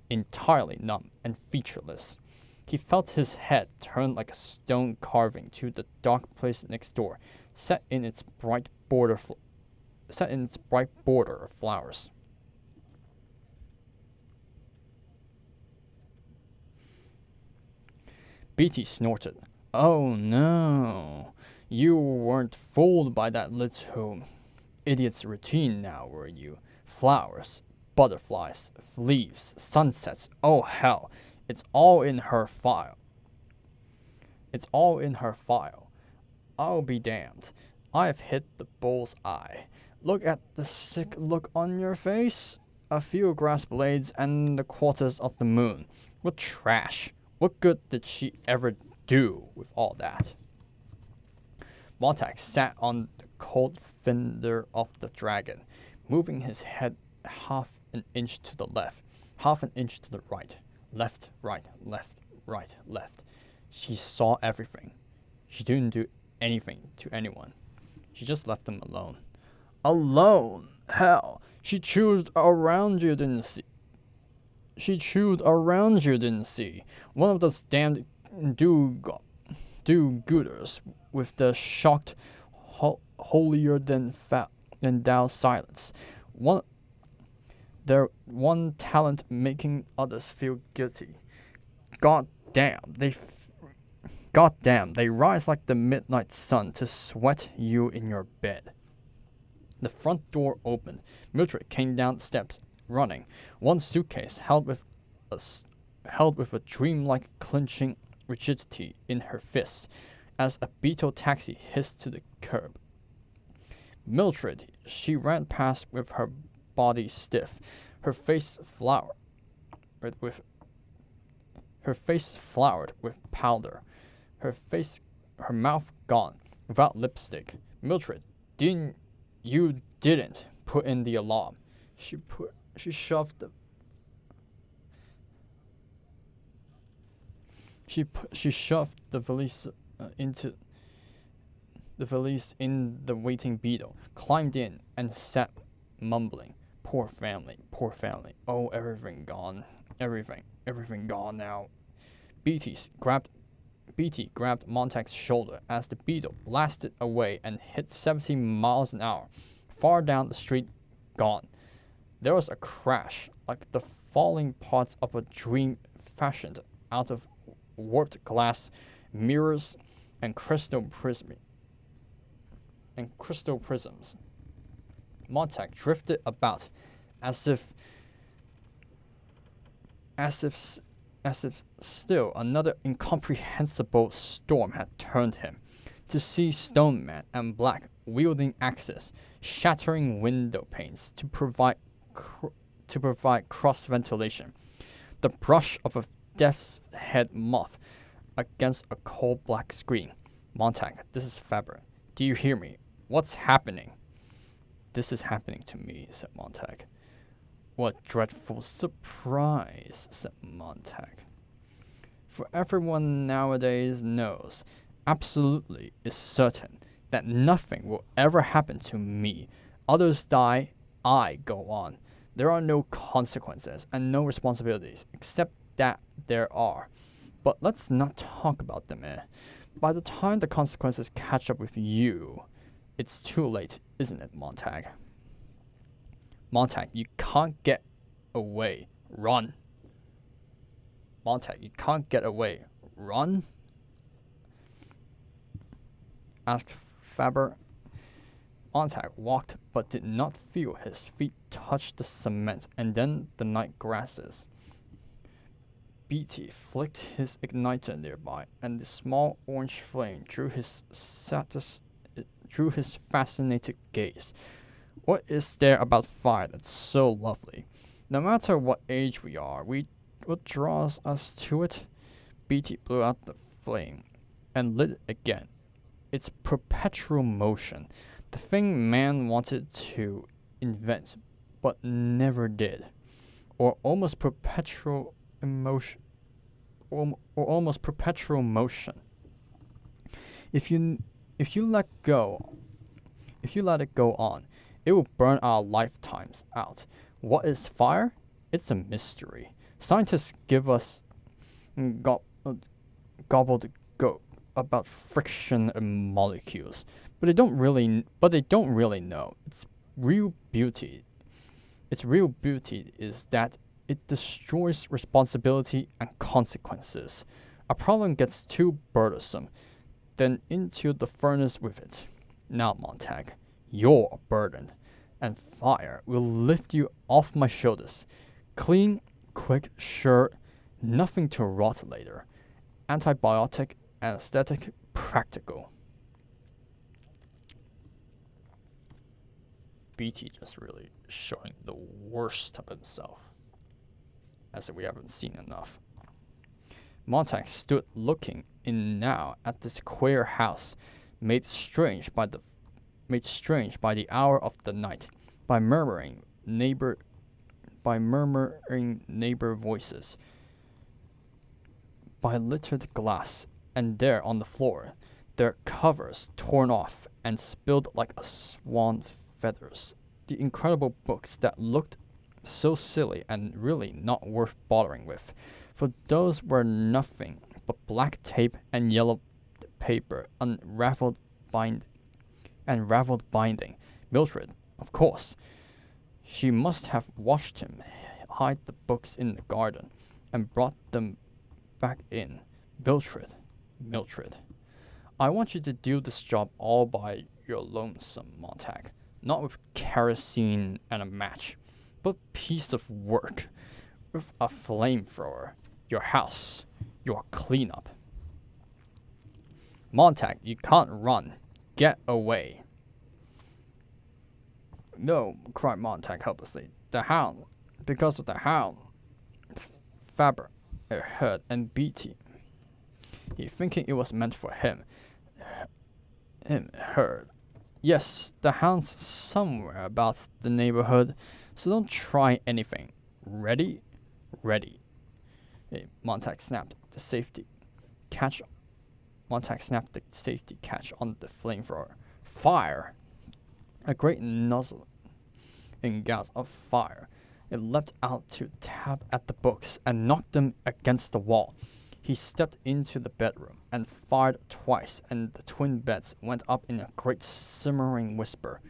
entirely numb and featureless. He felt his head turn like a stone carving to the dark place next door, set in its bright border of flowers. BT snorted. Oh no, you weren't fooled by that little idiot's routine now, were you? Flowers, butterflies, leaves, sunsets, oh hell, it's all in her file. I'll be damned. I've hit the bull's eye. Look at the sick look on your face. A few grass blades and the quarters of the moon. What trash. What good did she ever do with all that? Montag sat on the cold fender of the dragon, moving his head half an inch to the left, half an inch to the right. Left, right, left, right, left. She saw everything. She didn't do anything to anyone. She just left them alone. Alone? Hell, she chewed around you, didn't see. One of those damned do-gooders with the shocked, holier-than-thou silence. Their one talent making others feel guilty. God damn, they rise like the midnight sun to sweat you in your bed. The front door opened. Mildred came down the steps, running, one suitcase held with a dreamlike clenching rigidity in her fists, as a beetle taxi hissed to the curb. Mildred, she ran past with her body stiff, her face floured with powder, her mouth gone, without lipstick. Mildred, you didn't put in the alarm. She shoved the valise into the valise in the waiting beetle, climbed in, and sat mumbling. Poor family. Oh, everything gone. Everything gone now. Beatty grabbed Montag's shoulder as the beetle blasted away and hit 70 miles an hour. Far down the street, gone. There was a crash, like the falling parts of a dream fashioned out of warped glass, mirrors, and crystal prisms. Montag drifted about as if still another incomprehensible storm had turned him. To see Stoneman and Black wielding axes, shattering window panes to provide cross ventilation, the brush of a death's head moth against a coal black screen. Montag, this is Faber. Do you hear me? What's happening? This is happening to me, said Montag. What dreadful surprise, said Montag. For everyone nowadays knows, absolutely is certain, that nothing will ever happen to me. Others die, I go on. There are no consequences and no responsibilities, except that there are. But let's not talk about them, By the time the consequences catch up with you, it's too late, isn't it, Montag? Montag, you can't get away. Run. Montag, you can't get away. Run? Asked Faber. Montag walked but did not feel his feet touch the cement and then the night grasses. Beatty flicked his igniter nearby, and the small orange flame drew his fascinated gaze. What is there about fire that's so lovely? No matter what age we are, what draws us to it? Beatty blew out the flame and lit it again. It's perpetual motion, the thing man wanted to invent but never did, or almost perpetual emotion, or almost perpetual motion. If you let it go on, it will burn our lifetimes out. What is fire? It's a mystery. Scientists give us gobbledygook about friction and molecules, but they don't really know. Its real beauty is that it destroys responsibility and consequences. A problem gets too burdensome, then into the furnace with it. Now, Montag, you're a burden, and fire will lift you off my shoulders. Clean, quick, sure, nothing to rot later. Antibiotic, anesthetic, practical. Beatty just really showing the worst of himself, as if we haven't seen enough. Montag stood looking in now at this queer house, made strange by the hour of the night, by murmuring neighbor voices, by littered glass, and there on the floor, their covers torn off and spilled like a swan feathers, the incredible books that looked so silly and really not worth bothering with, for those were nothing but black tape and yellow paper, unraveled binding. Mildred, of course. She must have watched him hide the books in the garden and brought them back in. Mildred. I want you to do this job all by your lonesome, Montag. Not with kerosene and a match, but piece of work. With a flamethrower, your house, your cleanup. Montag, you can't run. Get away. no, cried Montag helplessly. The hound. Because of the hound. Faber heard and Beatty. He thinking it was meant for him. Heard. Yes, the hound's somewhere about the neighborhood, so don't try anything. Ready? Ready. Montag snapped the safety catch on the flamethrower. Fire! A great nozzle in gouts of fire. It leapt out to tap at the books and knocked them against the wall. He stepped into the bedroom and fired twice, and the twin beds went up in a great simmering whisper.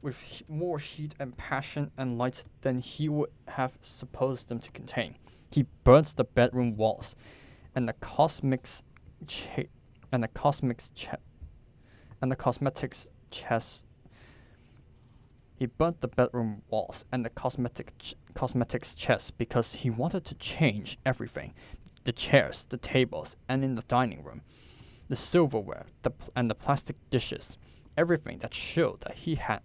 With more heat and passion and light than he would have supposed them to contain, he burnt the bedroom walls, and the cosmetics chest. He burnt the bedroom walls and the cosmetics chest because he wanted to change everything. The chairs, the tables, and in the dining room, the silverware, and the plastic dishes, everything that showed that he had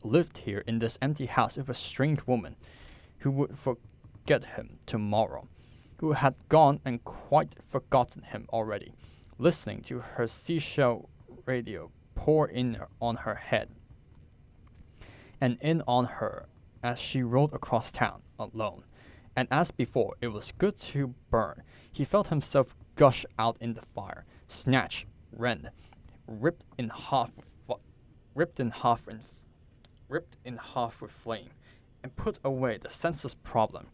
lived here in this empty house with a strange woman who would forget him tomorrow, who had gone and quite forgotten him already, listening to her seashell radio pour in on her head and in on her as she rode across town alone. And as before, it was good to burn. He felt himself gush out in the fire, snatch, rend, ripped in half with flame, and put away the senseless problem.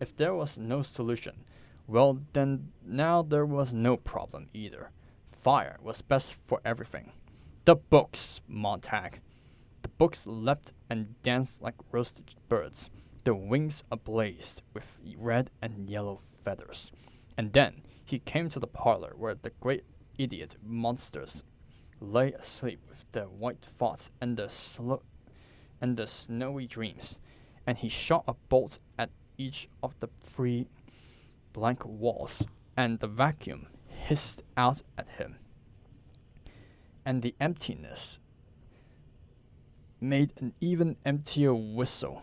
If there was no solution, well, then now there was no problem either. Fire was best for everything. The books, Montag. The books leapt and danced like roasted birds, their wings ablaze with red and yellow feathers. And then he came to the parlor where the great idiot monsters lay asleep with their white thoughts and their snowy dreams, and he shot a bolt at each of the 3 blank walls, and the vacuum hissed out at him, and the emptiness made an even emptier whistle,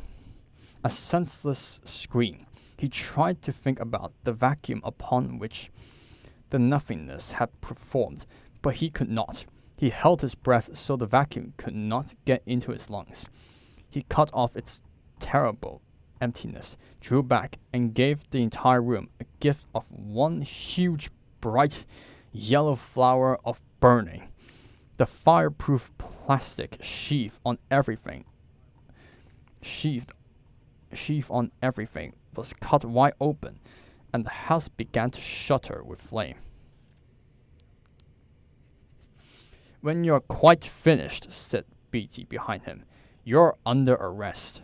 a senseless scream. He tried to think about the vacuum upon which the nothingness had performed, but he could not. He held his breath so the vacuum could not get into his lungs. He cut off its terrible emptiness, drew back, and gave the entire room a gift of one huge, bright, yellow flower of burning. The fireproof plastic sheath on everything was cut wide open, and the house began to shudder with flame. When you're quite finished, said Beatty behind him, you're under arrest.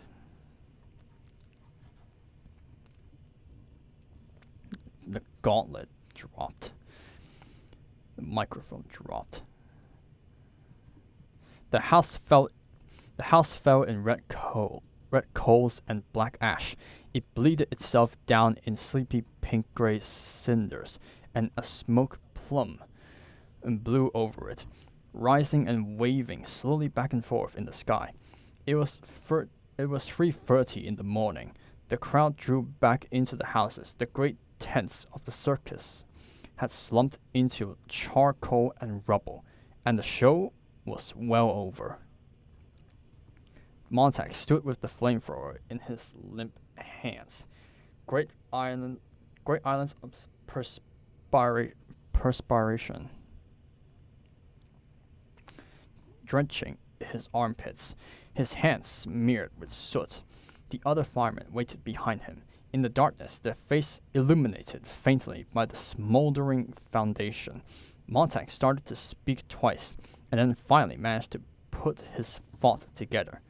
The gauntlet dropped. The microphone dropped. The house fell in red coals and black ash. It bleeded itself down in sleepy pink-gray cinders, and a smoke plum blew over it, rising and waving slowly back and forth in the sky. It was 3:30 in the morning. The crowd drew back into the houses. The great tents of the circus had slumped into charcoal and rubble, and the show was well over. Montag stood with the flamethrower in his limp hands. Great islands of perspiration drenching his armpits, his hands smeared with soot. The other firemen waited behind him, in the darkness, their face illuminated faintly by the smoldering foundation. Montag started to speak twice, and then finally managed to put his thought together.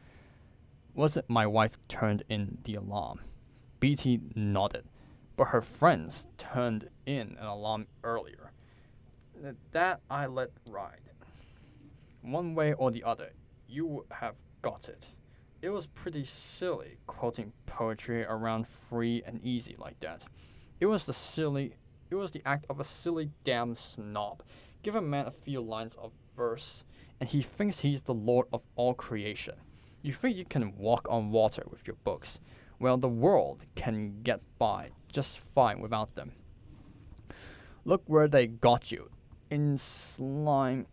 Wasn't my wife turned in the alarm? Beatty nodded, but her friends turned in an alarm earlier. That I let ride. One way or the other, you would have got it. It was pretty silly quoting poetry around free and easy like that. It was the act of a silly damn snob. Give a man a few lines of verse and he thinks he's the lord of all creation. You think you can walk on water with your books. Well, the world can get by just fine without them. Look where they got you. In slime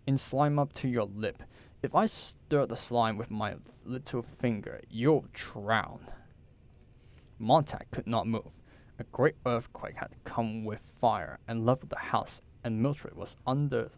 up to your lip. If I stir the slime with my little finger, you'll drown. Montag could not move. A great earthquake had come with fire and leveled the house, and Mildred was under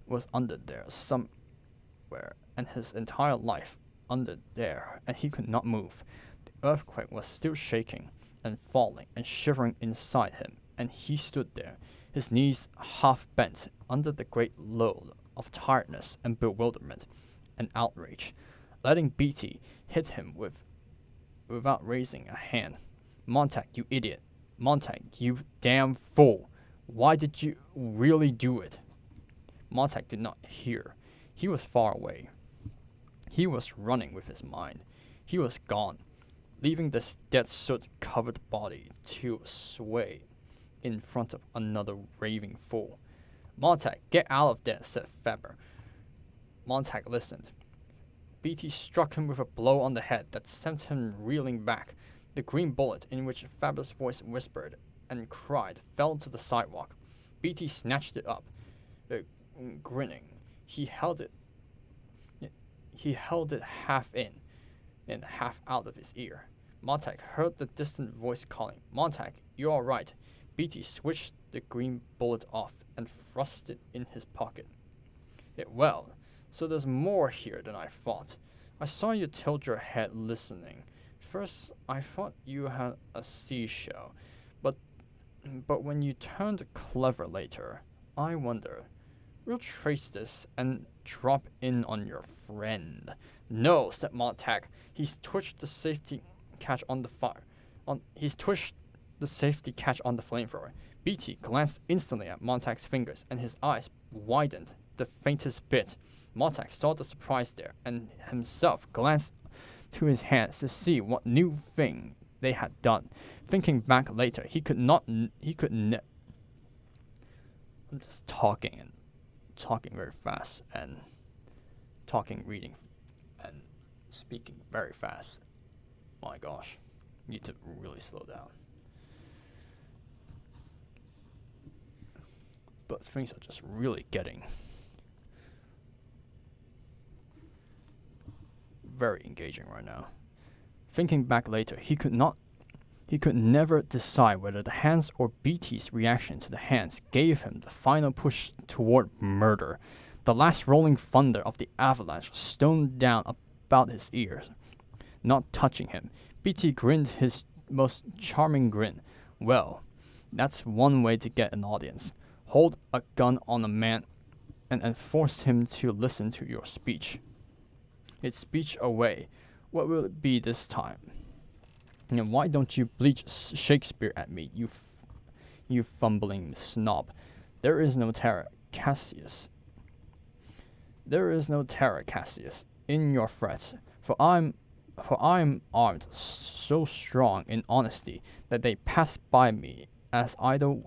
there somewhere, and his entire life under there, and he could not move. The earthquake was still shaking and falling and shivering inside him, and he stood there, his knees half bent under the great load of tiredness and bewilderment and outrage, letting Beatty hit him without raising a hand. Montag, you idiot. Montag, you damn fool. Why did you really do it? Montag did not hear. He was far away. He was running with his mind. He was gone, leaving this dead soot-covered body to sway in front of another raving fool. Montag, get out of there, said Faber. Montag listened. Beatty struck him with a blow on the head that sent him reeling back. The green bullet, in which Faber's voice whispered and cried, fell to the sidewalk. Beatty snatched it up, grinning. He held it half in and half out of his ear. Montag heard the distant voice calling, Montag, you all right? Beatty switched the green bullet off and thrust it in his pocket. Well, so there's more here than I thought. I saw you tilt your head listening. First, I thought you had a seashell, but when you turned clever later, I wonder. We'll trace this and drop in on your friend. No, said Montag. He's twitched the safety catch on the flamethrower. Beatty glanced instantly at Montag's fingers, and his eyes widened the faintest bit. Montag saw the surprise there, and himself glanced to his hands to see what new thing they had done. Thinking back later, I'm just talking very fast and reading and speaking very fast. My gosh, need to really slow down. But things are just really getting very engaging right now. Thinking back later, he could never decide whether the hands or Beatty's reaction to the hands gave him the final push toward murder. The last rolling thunder of the avalanche stoned down about his ears, not touching him. Beatty grinned his most charming grin. Well, that's one way to get an audience. Hold a gun on a man and force him to listen to your speech. Its speech away. What will it be this time? And why don't you bleach Shakespeare at me, you fumbling snob? There is no terror, Cassius. There is no terror, Cassius, in your threats, for I'm armed so strong in honesty that they pass by me as an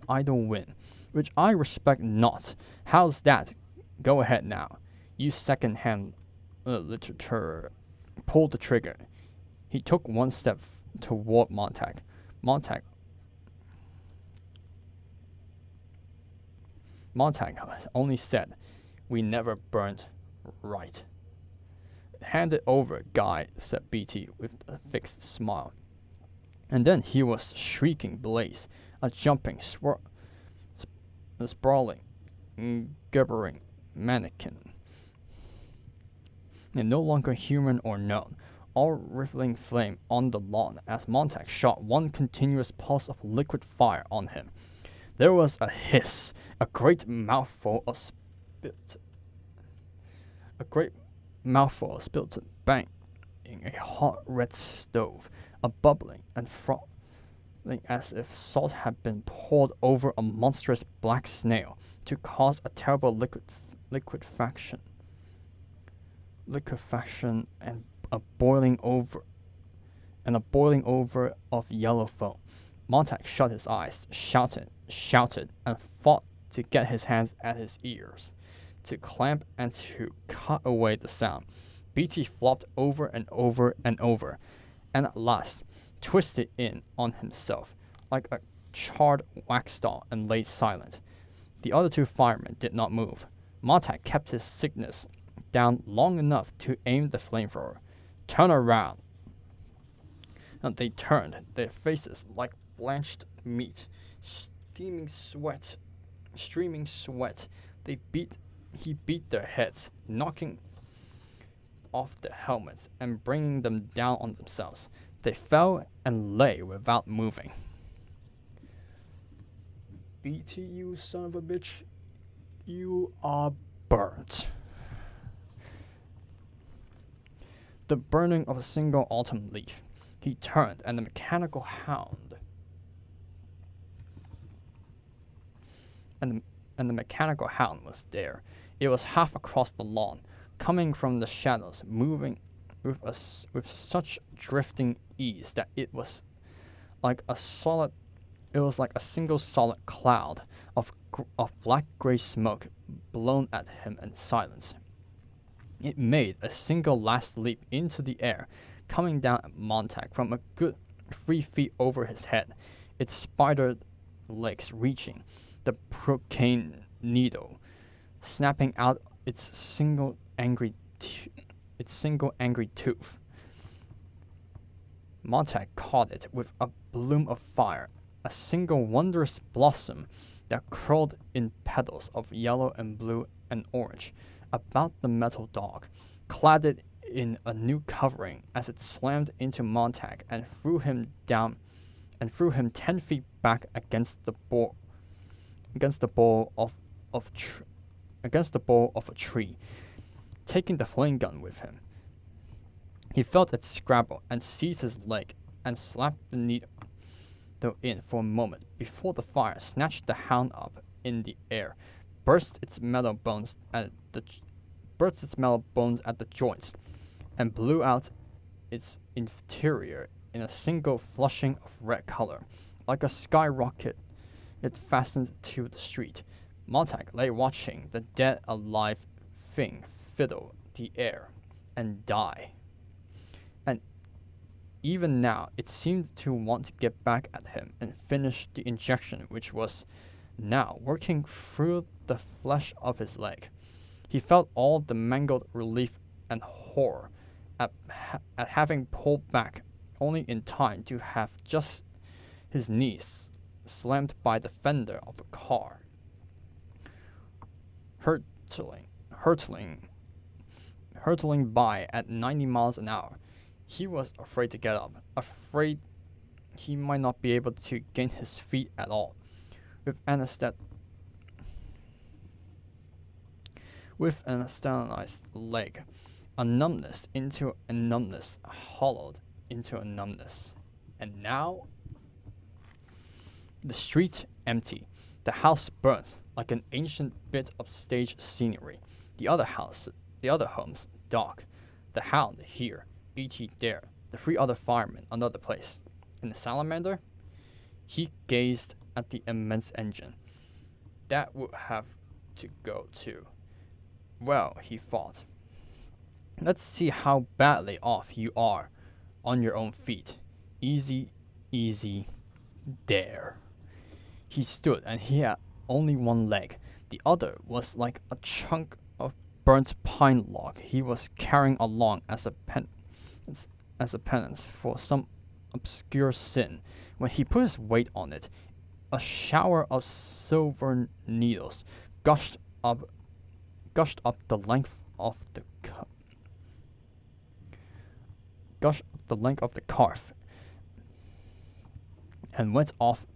idle wind, which I respect not. How's that? Go ahead now. You second-hand literature. Pull the trigger. He took one step toward Montag. Montag only said, "We never burnt right." Hand it over, Guy, said Beatty with a fixed smile. And then he was shrieking Blaze, a jumping, sprawling, gibbering mannequin, and no longer human or known, all rippling flame on the lawn as Montag shot one continuous pulse of liquid fire on him. There was a hiss, a great mouthful of spit, bang in a hot red stove, a bubbling and frothing as if salt had been poured over a monstrous black snail to cause a terrible liquefaction and a boiling over of yellow foam. Montag shut his eyes, shouted, and fought to get his hands at his ears. to clamp and to cut away the sound. BT flopped over and over and over, and at last twisted in on himself like a charred wax doll and lay silent. The other two firemen did not move. Montag kept his sickness down long enough to aim the flamethrower. "Turn around." And they turned, their faces like blanched meat, streaming sweat. He beat their heads, knocking off their helmets and bringing them down on themselves. They fell and lay without moving. "BT, you son of a bitch, you are burnt." The burning of a single autumn leaf. He turned, and the mechanical hound was there. It was half across the lawn, coming from the shadows, moving with such drifting ease that it was like a single solid cloud of black gray smoke blown at him in silence. It made a single last leap into the air, coming down at Montag from a good 3 feet over his head, its spider legs reaching, the procaine needle snapping out its single angry tooth. Montag caught it with a bloom of fire, a single wondrous blossom that curled in petals of yellow and blue and orange about the metal dog, clad it in a new covering as it slammed into Montag and threw him 10 feet back against the bole of a tree, taking the flame gun with him. He felt it scrabble and seized his leg and slapped the needle in for a moment before the fire snatched the hound up in the air, burst its metal bones at the joints, and blew out its interior in a single flushing of red color, like a skyrocket. It fastened to the street. Montag lay watching the dead alive thing fiddle the air and die. And even now it seemed to want to get back at him and finish the injection, which was now working through the flesh of his leg. He felt all the mangled relief and horror at having pulled back only in time to have just his knees slammed by the fender of a car. Hurtling by at 90 miles an hour. He was afraid to get up, afraid he might not be able to gain his feet at all. With an anesthetized leg, a numbness into a numbness, hollowed into a numbness. And now, the street empty, the house burnt like an ancient bit of stage scenery. The other homes dark. The hound here, BT there, the 3 other firemen another place. And the salamander? He gazed at the immense engine. That would have to go too. Well, he thought, let's see how badly off you are on your own feet. Easy, easy, there. He stood, and he had only one leg. The other was like a chunk of burnt pine log he was carrying along as a penance for some obscure sin. When he put his weight on it, a shower of silver needles gushed up the length of the calf and went off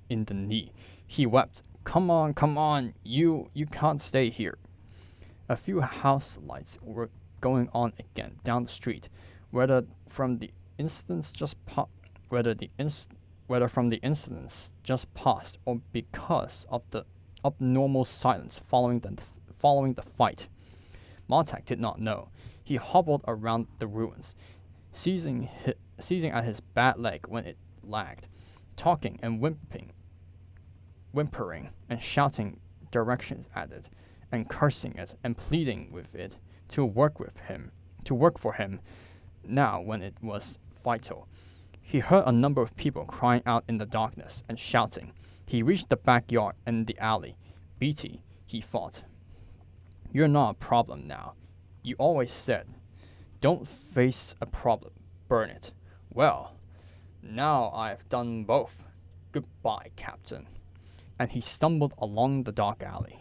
in the knee. He wept, Come on, you can't stay here." A few house lights were going on again down the street, whether from the incidents just passed or because of the abnormal silence following the fight. Montag did not know. He hobbled around the ruins, seizing at his bad leg when it lagged, talking and whimpering and shouting directions at it, and cursing it and pleading with it to work for him now when it was vital. He heard a number of people crying out in the darkness and shouting. He reached the backyard and the alley. Beatty, he thought. You're not a problem now. You always said, don't face a problem, burn it. Well, now I've done both. Goodbye, Captain. And he stumbled along the dark alley.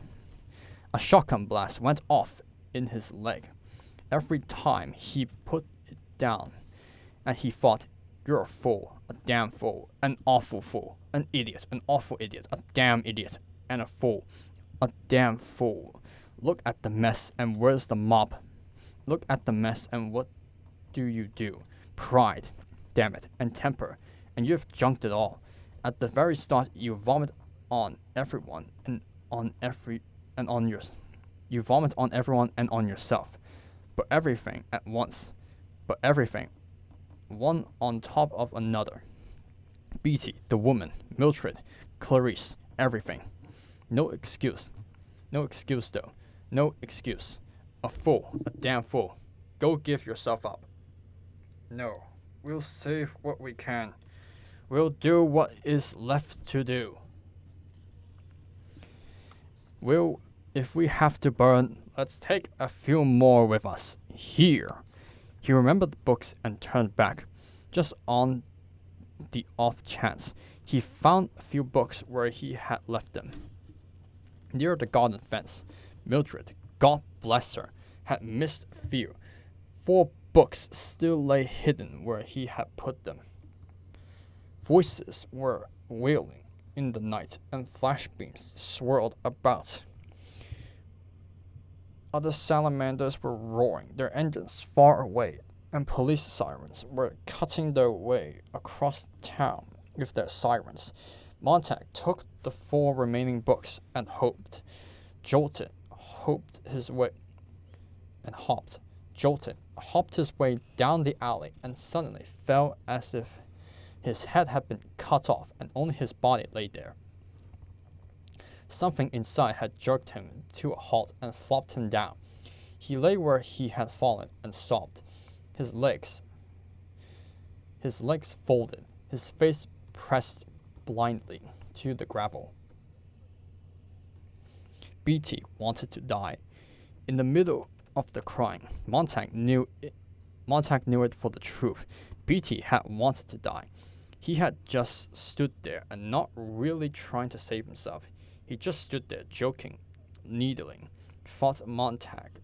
A shotgun blast went off in his leg every time he put it down, and he thought, you're a fool, a damn fool, an awful fool, an idiot, an awful idiot, a damn idiot, and a fool, a damn fool. Look at the mess, and where's the mob? Look at the mess, and what do? Pride, damn it, and temper, and you've junked it all. At the very start, you vomit on everyone you vomit on everyone and on yourself, but everything at once, one on top of another. Beatty, the woman, Mildred, Clarice, everything. No excuse though, no excuse. A fool, a damn fool. Go give yourself up. No, we'll save what we can. We'll do what is left to do. If we have to burn, let's take a few more with us. Here. He remembered the books and turned back. Just on the off chance, he found a few books where he had left them. Near the garden fence, Mildred, God bless her, had missed a few. 4 books still lay hidden where he had put them. Voices were wailing in the night, and flashbeams swirled about. Other salamanders were roaring their engines far away, and police sirens were cutting their way across town with their sirens. Montag took the 4 remaining books and hopped, his way down the alley, and suddenly fell as if his head had been cut off and only his body lay there. Something inside had jerked him to a halt and flopped him down. He lay where he had fallen and sobbed, his legs folded, his face pressed blindly to the gravel. Beatty wanted to die. In the middle of the crying, Montag knew it for the truth. Beatty had wanted to die. He had just stood there and not really trying to save himself. He just stood there joking, needling, thought Montag,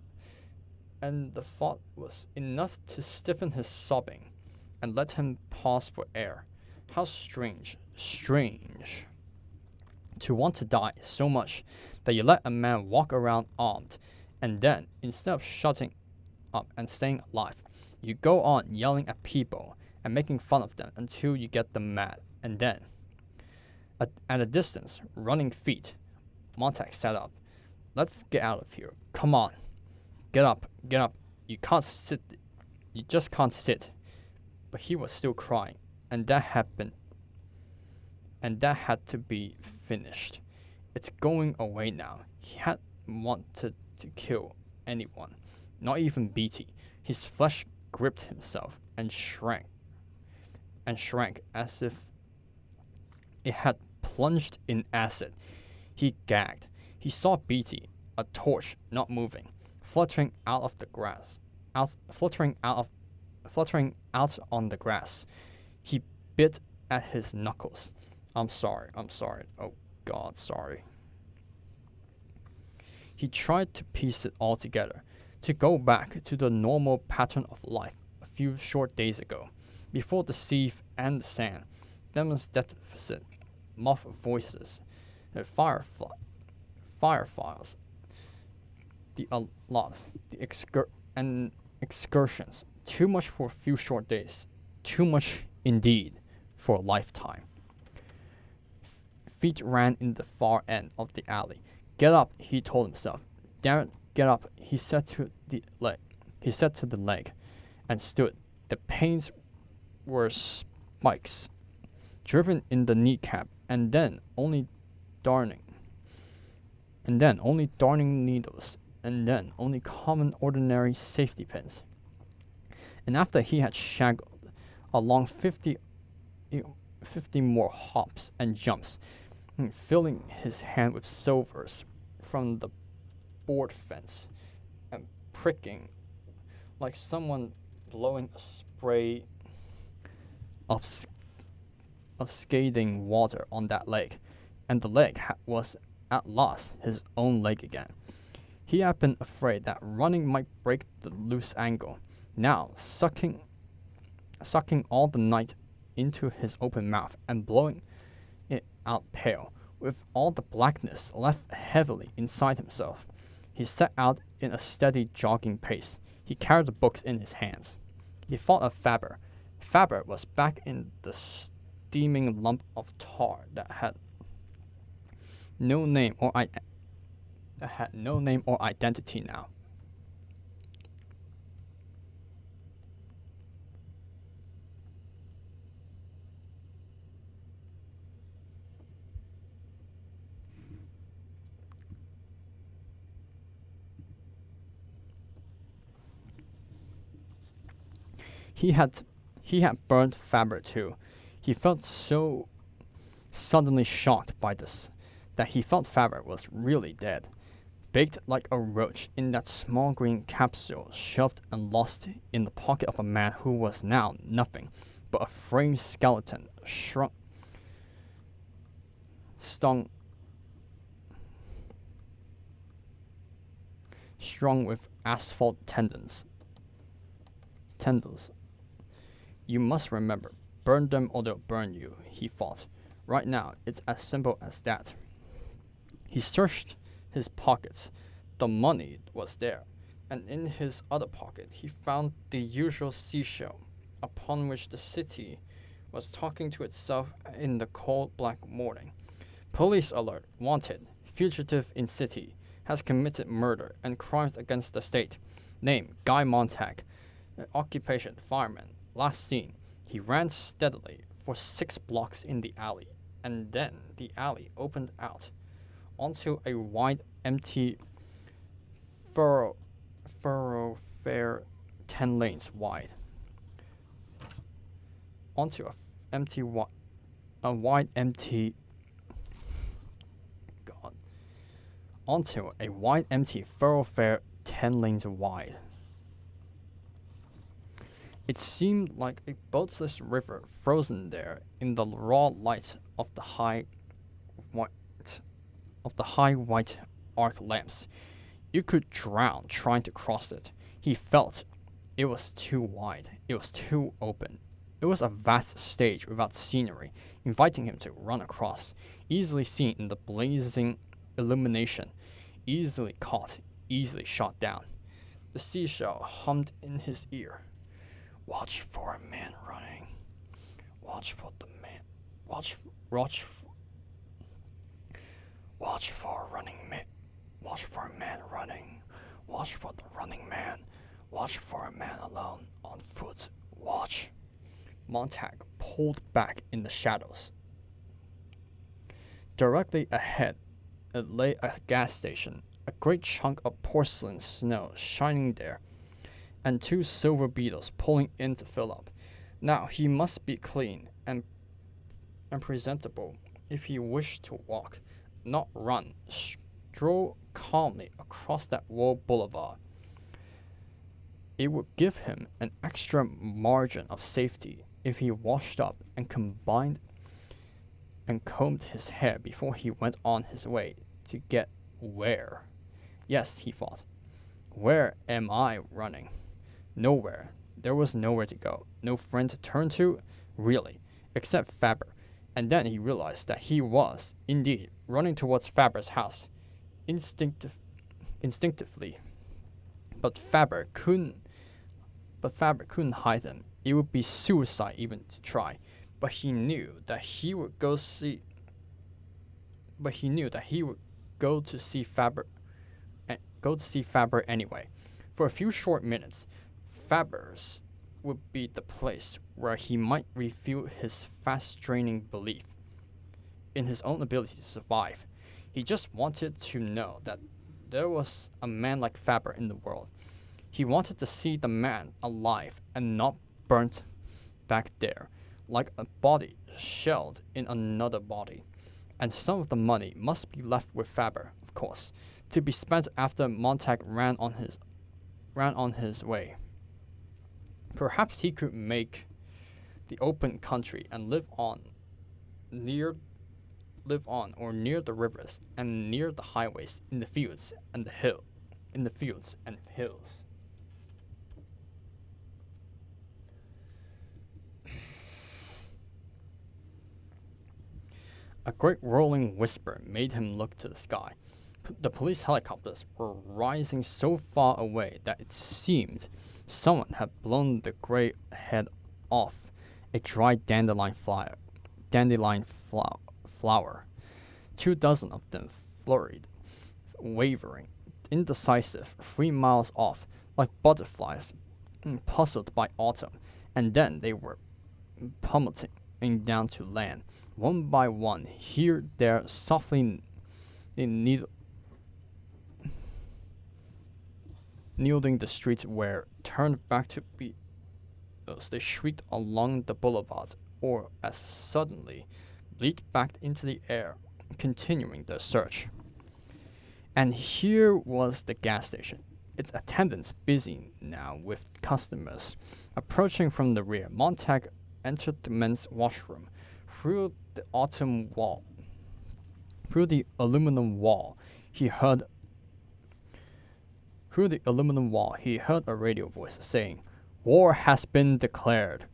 and the thought was enough to stiffen his sobbing and let him pause for air. How strange to want to die so much that you let a man walk around armed, and then, instead of shutting up and staying alive, you go on yelling at people and making fun of them until you get them mad, and then, at a distance, running feet, Montag sat up. Let's get out of here. Come on. Get up. You can't sit. You just can't sit. But he was still crying, and that had to be finished. It's going away now. He hadn't wanted to kill anyone, not even Beatty. His flesh gripped himself and shrank as if it had plunged in acid. He gagged. He saw Beatty, a torch not moving, fluttering out on the grass. He bit at his knuckles. I'm sorry. Oh God, sorry. He tried to piece it all together, to go back to the normal pattern of life a few short days ago, before the sieve and the sand, Demon's deficit, muff voices, the fireflies, the alarms, the excursions. Too much for a few short days. Too much indeed for a lifetime. Feet ran in the far end of the alley. Get up, he told himself. Damn it, get up, he said to the leg, and stood. The pains were spikes, driven in the kneecap, and then only darning. and then only darning needles, and then only common ordinary safety pins. And after he had shaggled along 50 more hops and jumps, filling his hand with silvers from the board fence, and pricking like someone blowing a spray of scathing water on that leg, and the leg was at last his own leg again. He had been afraid that running might break the loose ankle. Now, sucking all the night into his open mouth and blowing it out pale, with all the blackness left heavily inside himself, he set out in a steady jogging pace. He carried the books in his hands. He thought of Faber. Faber was back in the steaming lump of tar that had no name or identity now. He had burned Faber too. He felt so suddenly shocked by this that he felt Faber was really dead, baked like a roach in that small green capsule, shoved and lost in the pocket of a man who was now nothing but a framed skeleton, strung with asphalt tendons. You must remember, burn them or they'll burn you, he thought. Right now, it's as simple as that. He searched his pockets. The money was there, and in his other pocket he found the usual seashell, upon which the city was talking to itself in the cold black morning. Police alert, wanted, fugitive in city, has committed murder and crimes against the state. Name, Guy Montag. Occupation, fireman. Last seen, he ran steadily for 6 blocks in the alley, and then the alley opened out onto a wide, empty thoroughfare 10 lanes wide. Onto a wide, empty thoroughfare 10 lanes wide. It seemed like a boatless river frozen there in the raw light of the high white arc lamps. You could drown trying to cross it. He felt it was too wide. It was too open. It was a vast stage without scenery, inviting him to run across, easily seen in the blazing illumination, easily caught, easily shot down. The seashell hummed in his ear. Watch for a man running. Watch for a running man. Watch for a man running. Watch for the running man. Watch for a man alone, on foot. Watch. Montag pulled back in the shadows. Directly ahead, it lay a gas station, a great chunk of porcelain snow shining there, and 2 silver beetles pulling in to fill up. Now he must be clean and presentable if he wished to walk, not run, stroll calmly across that walled boulevard. It would give him an extra margin of safety if he washed up and combed his hair before he went on his way to get where? Yes, he thought. Where am I running? Nowhere. There was nowhere to go. No friend to turn to, really, except Faber. And then he realized that he was, indeed, running towards Faber's house, instinctively. But Faber couldn't hide him. It would be suicide even to try. But he knew that he would go to see Faber anyway. For a few short minutes, Faber's would be the place where he might refute his fast-draining belief in his own ability to survive. He just wanted to know that there was a man like Faber in the world. He wanted to see the man alive and not burnt back there, like a body shelled in another body. And some of the money must be left with Faber, of course, to be spent after Montag ran on his way. Perhaps he could make the open country and live on or near the rivers and near the highways, in the fields and hills. A great rolling whisper made him look to the sky. The police helicopters were rising so far away that it seemed someone had blown the gray head off a dry dandelion flower. 24 of them flurried, wavering, indecisive, 3 miles off, like butterflies puzzled by autumn, and then they were plummeting down to land, one by one, here, there, softly kneeling the streets where turned back to be as they shrieked along the boulevards, or as suddenly leaped back into the air, continuing their search. And here was the gas station, its attendants busy now with customers. Approaching from the rear, Montag entered the men's washroom. Through the aluminum wall, he heard a radio voice saying, "War has been declared."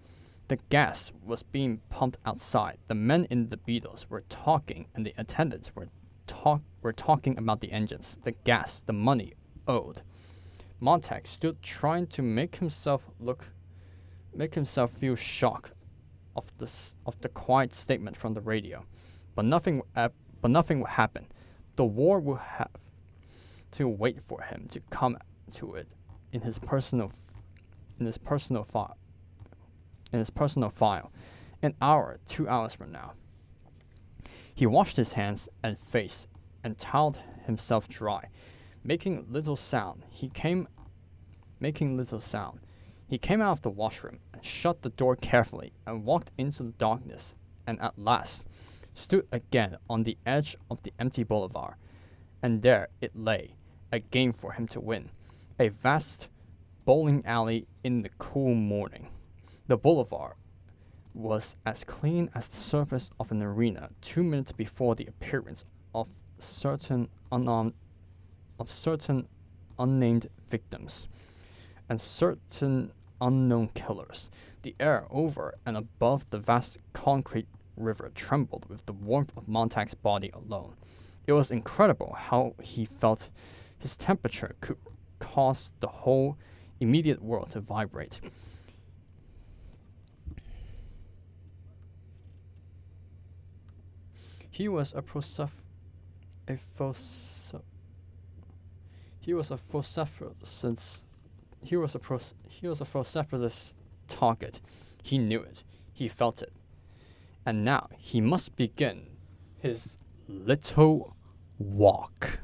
The gas was being pumped outside. The men in the Beatles were talking, and the attendants were talking about the engines, the gas, the money owed. Montag stood trying to make himself feel shock of the quiet statement from the radio, but nothing would happen. The war would have to wait for him to come to it in his personal file, an hour, 2 hours from now. He washed his hands and face and toweled himself dry, making little sound. He came out of the washroom and shut the door carefully and walked into the darkness, and at last stood again on the edge of the empty boulevard. And there it lay, a game for him to win, a vast bowling alley in the cool morning. The boulevard was as clean as the surface of an arena 2 minutes before the appearance of certain unnamed victims and certain unknown killers. The air over and above the vast concrete river trembled with the warmth of Montag's body alone. It was incredible how he felt his temperature could cause the whole immediate world to vibrate. He was a vociferous target. He knew it. He felt it. And now he must begin his little walk.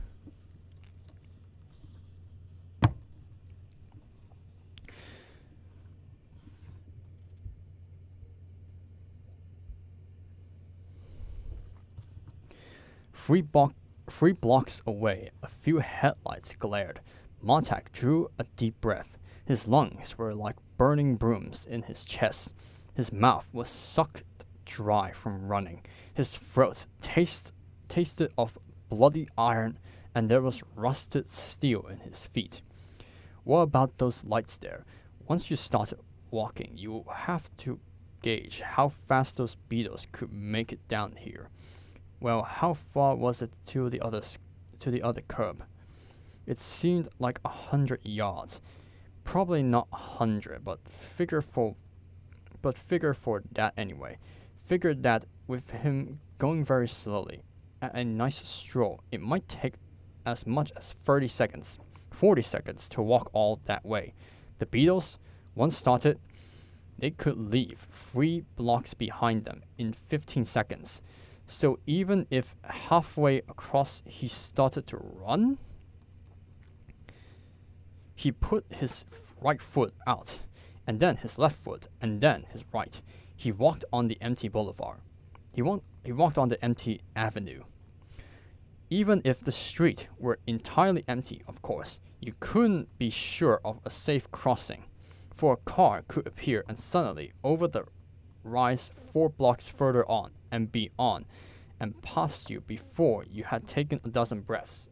Three blocks away, a few headlights glared. Montag drew a deep breath. His lungs were like burning brooms in his chest. His mouth was sucked dry from running. His throat tasted of bloody iron, and there was rusted steel in his feet. What about those lights there? Once you started walking, you have to gauge how fast those beetles could make it down here. Well, how far was it to the other curb? It seemed like 100 yards. Probably not 100, but figure for that anyway. Figure that with him going very slowly, at a nice stroll, it might take as much as 40 seconds to walk all that way. The beetles, once started, they could leave 3 blocks behind them in 15 seconds. So even if halfway across he started to run, he put his right foot out, and then his left foot, and then his right. He walked on the empty boulevard. He walked on the empty avenue. Even if the street were entirely empty, of course, you couldn't be sure of a safe crossing, for a car could appear and suddenly over the rise 4 blocks further on and beyond and past you before you had taken a dozen breaths.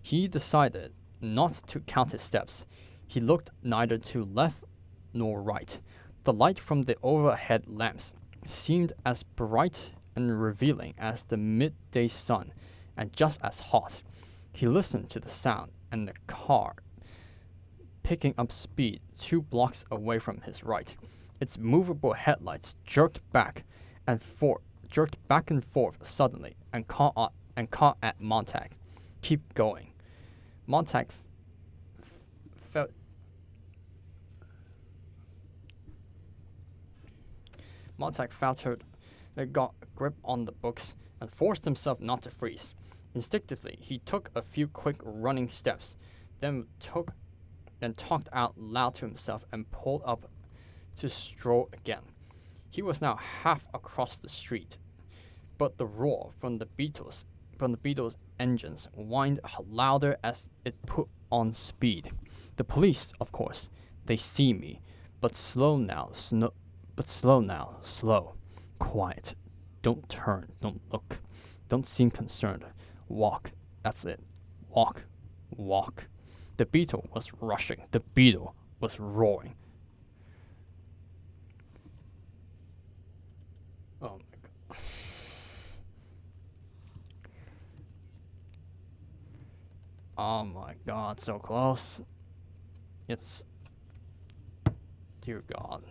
He decided not to count his steps. He looked neither to left nor right. The light from the overhead lamps seemed as bright and revealing as the midday sun, and just as hot. He listened to the sound, and the car picking up speed 2 blocks away from his right. Its movable headlights jerked back and forth suddenly, and caught at Montag. Keep going. Montag felt. Montag faltered, got a grip on the books, and forced himself not to freeze. Instinctively, he took a few quick running steps, then talked out loud to himself and pulled up to stroll again. He was now half across the street, but the roar from the Beatles' engines whined louder as it put on speed. The police, of course, they see me, but slow now, slow. Quiet. Don't turn, don't look. Don't seem concerned. Walk. That's it. Walk. The beetle was rushing. The beetle was roaring. Oh my god. Oh my god, so close. It's... Dear God.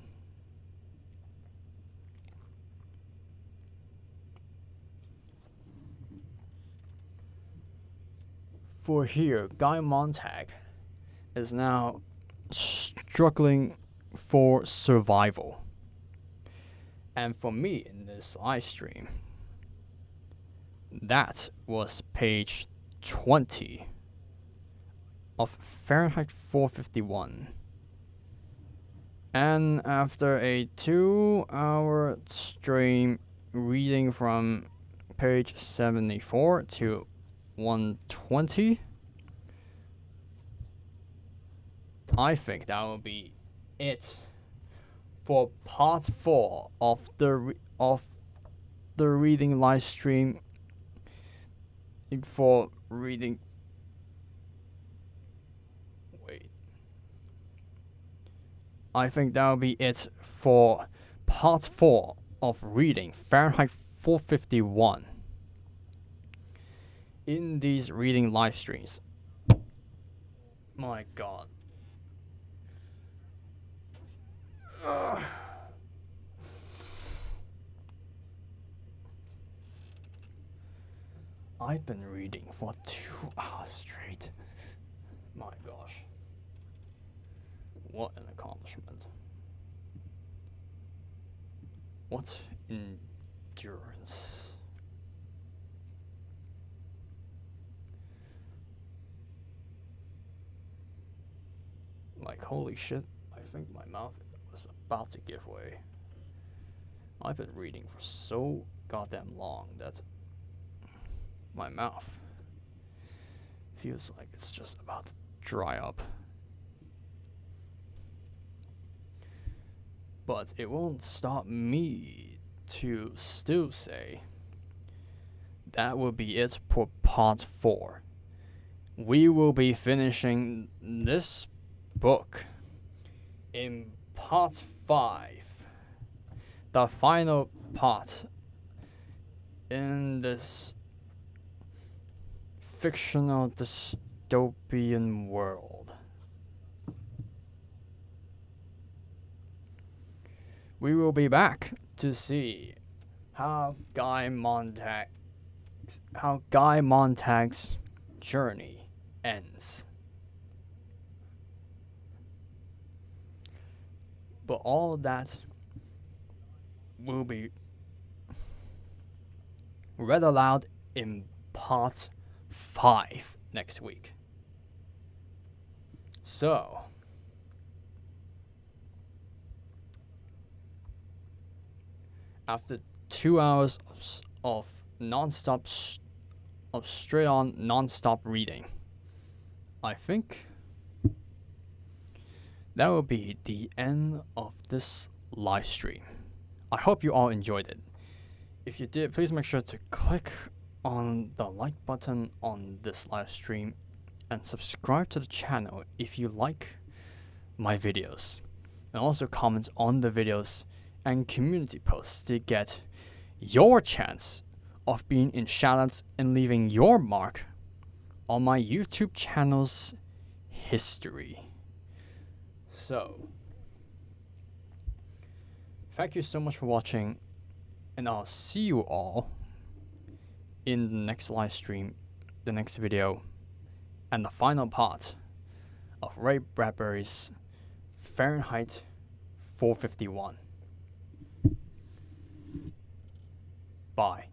For here, Guy Montag is now struggling for survival. And for me in this live stream, that was page 20 of Fahrenheit 451. And after a 2-hour stream reading from page 74 to 120, I think that will be it for part 4 of the reading live stream. For reading, I think that will be it for part 4 of reading Fahrenheit 451 in these reading live streams. My god. I've been reading for 2 hours straight. My gosh. What an accomplishment. What endurance. Like, holy shit, I think my mouth was about to give way. I've been reading for so goddamn long that my mouth feels like it's just about to dry up. But it won't stop me to still say that will be it for part 4. We will be finishing this book in part 5, the final part in this fictional dystopian world. We will be back to see how Guy Montag's journey ends. But all of that will be read aloud in part 5 next week. So, after 2 hours of non-stop, of straight-on non-stop reading, I think that will be the end of this live stream. I hope you all enjoyed it. If you did, please make sure to click on the like button on this live stream and subscribe to the channel if you like my videos, and also comment on the videos and community posts to get your chance of being in shoutouts and leaving your mark on my YouTube channel's history. So, thank you so much for watching, and I'll see you all in the next live stream, the next video, and the final part of Ray Bradbury's Fahrenheit 451. Bye.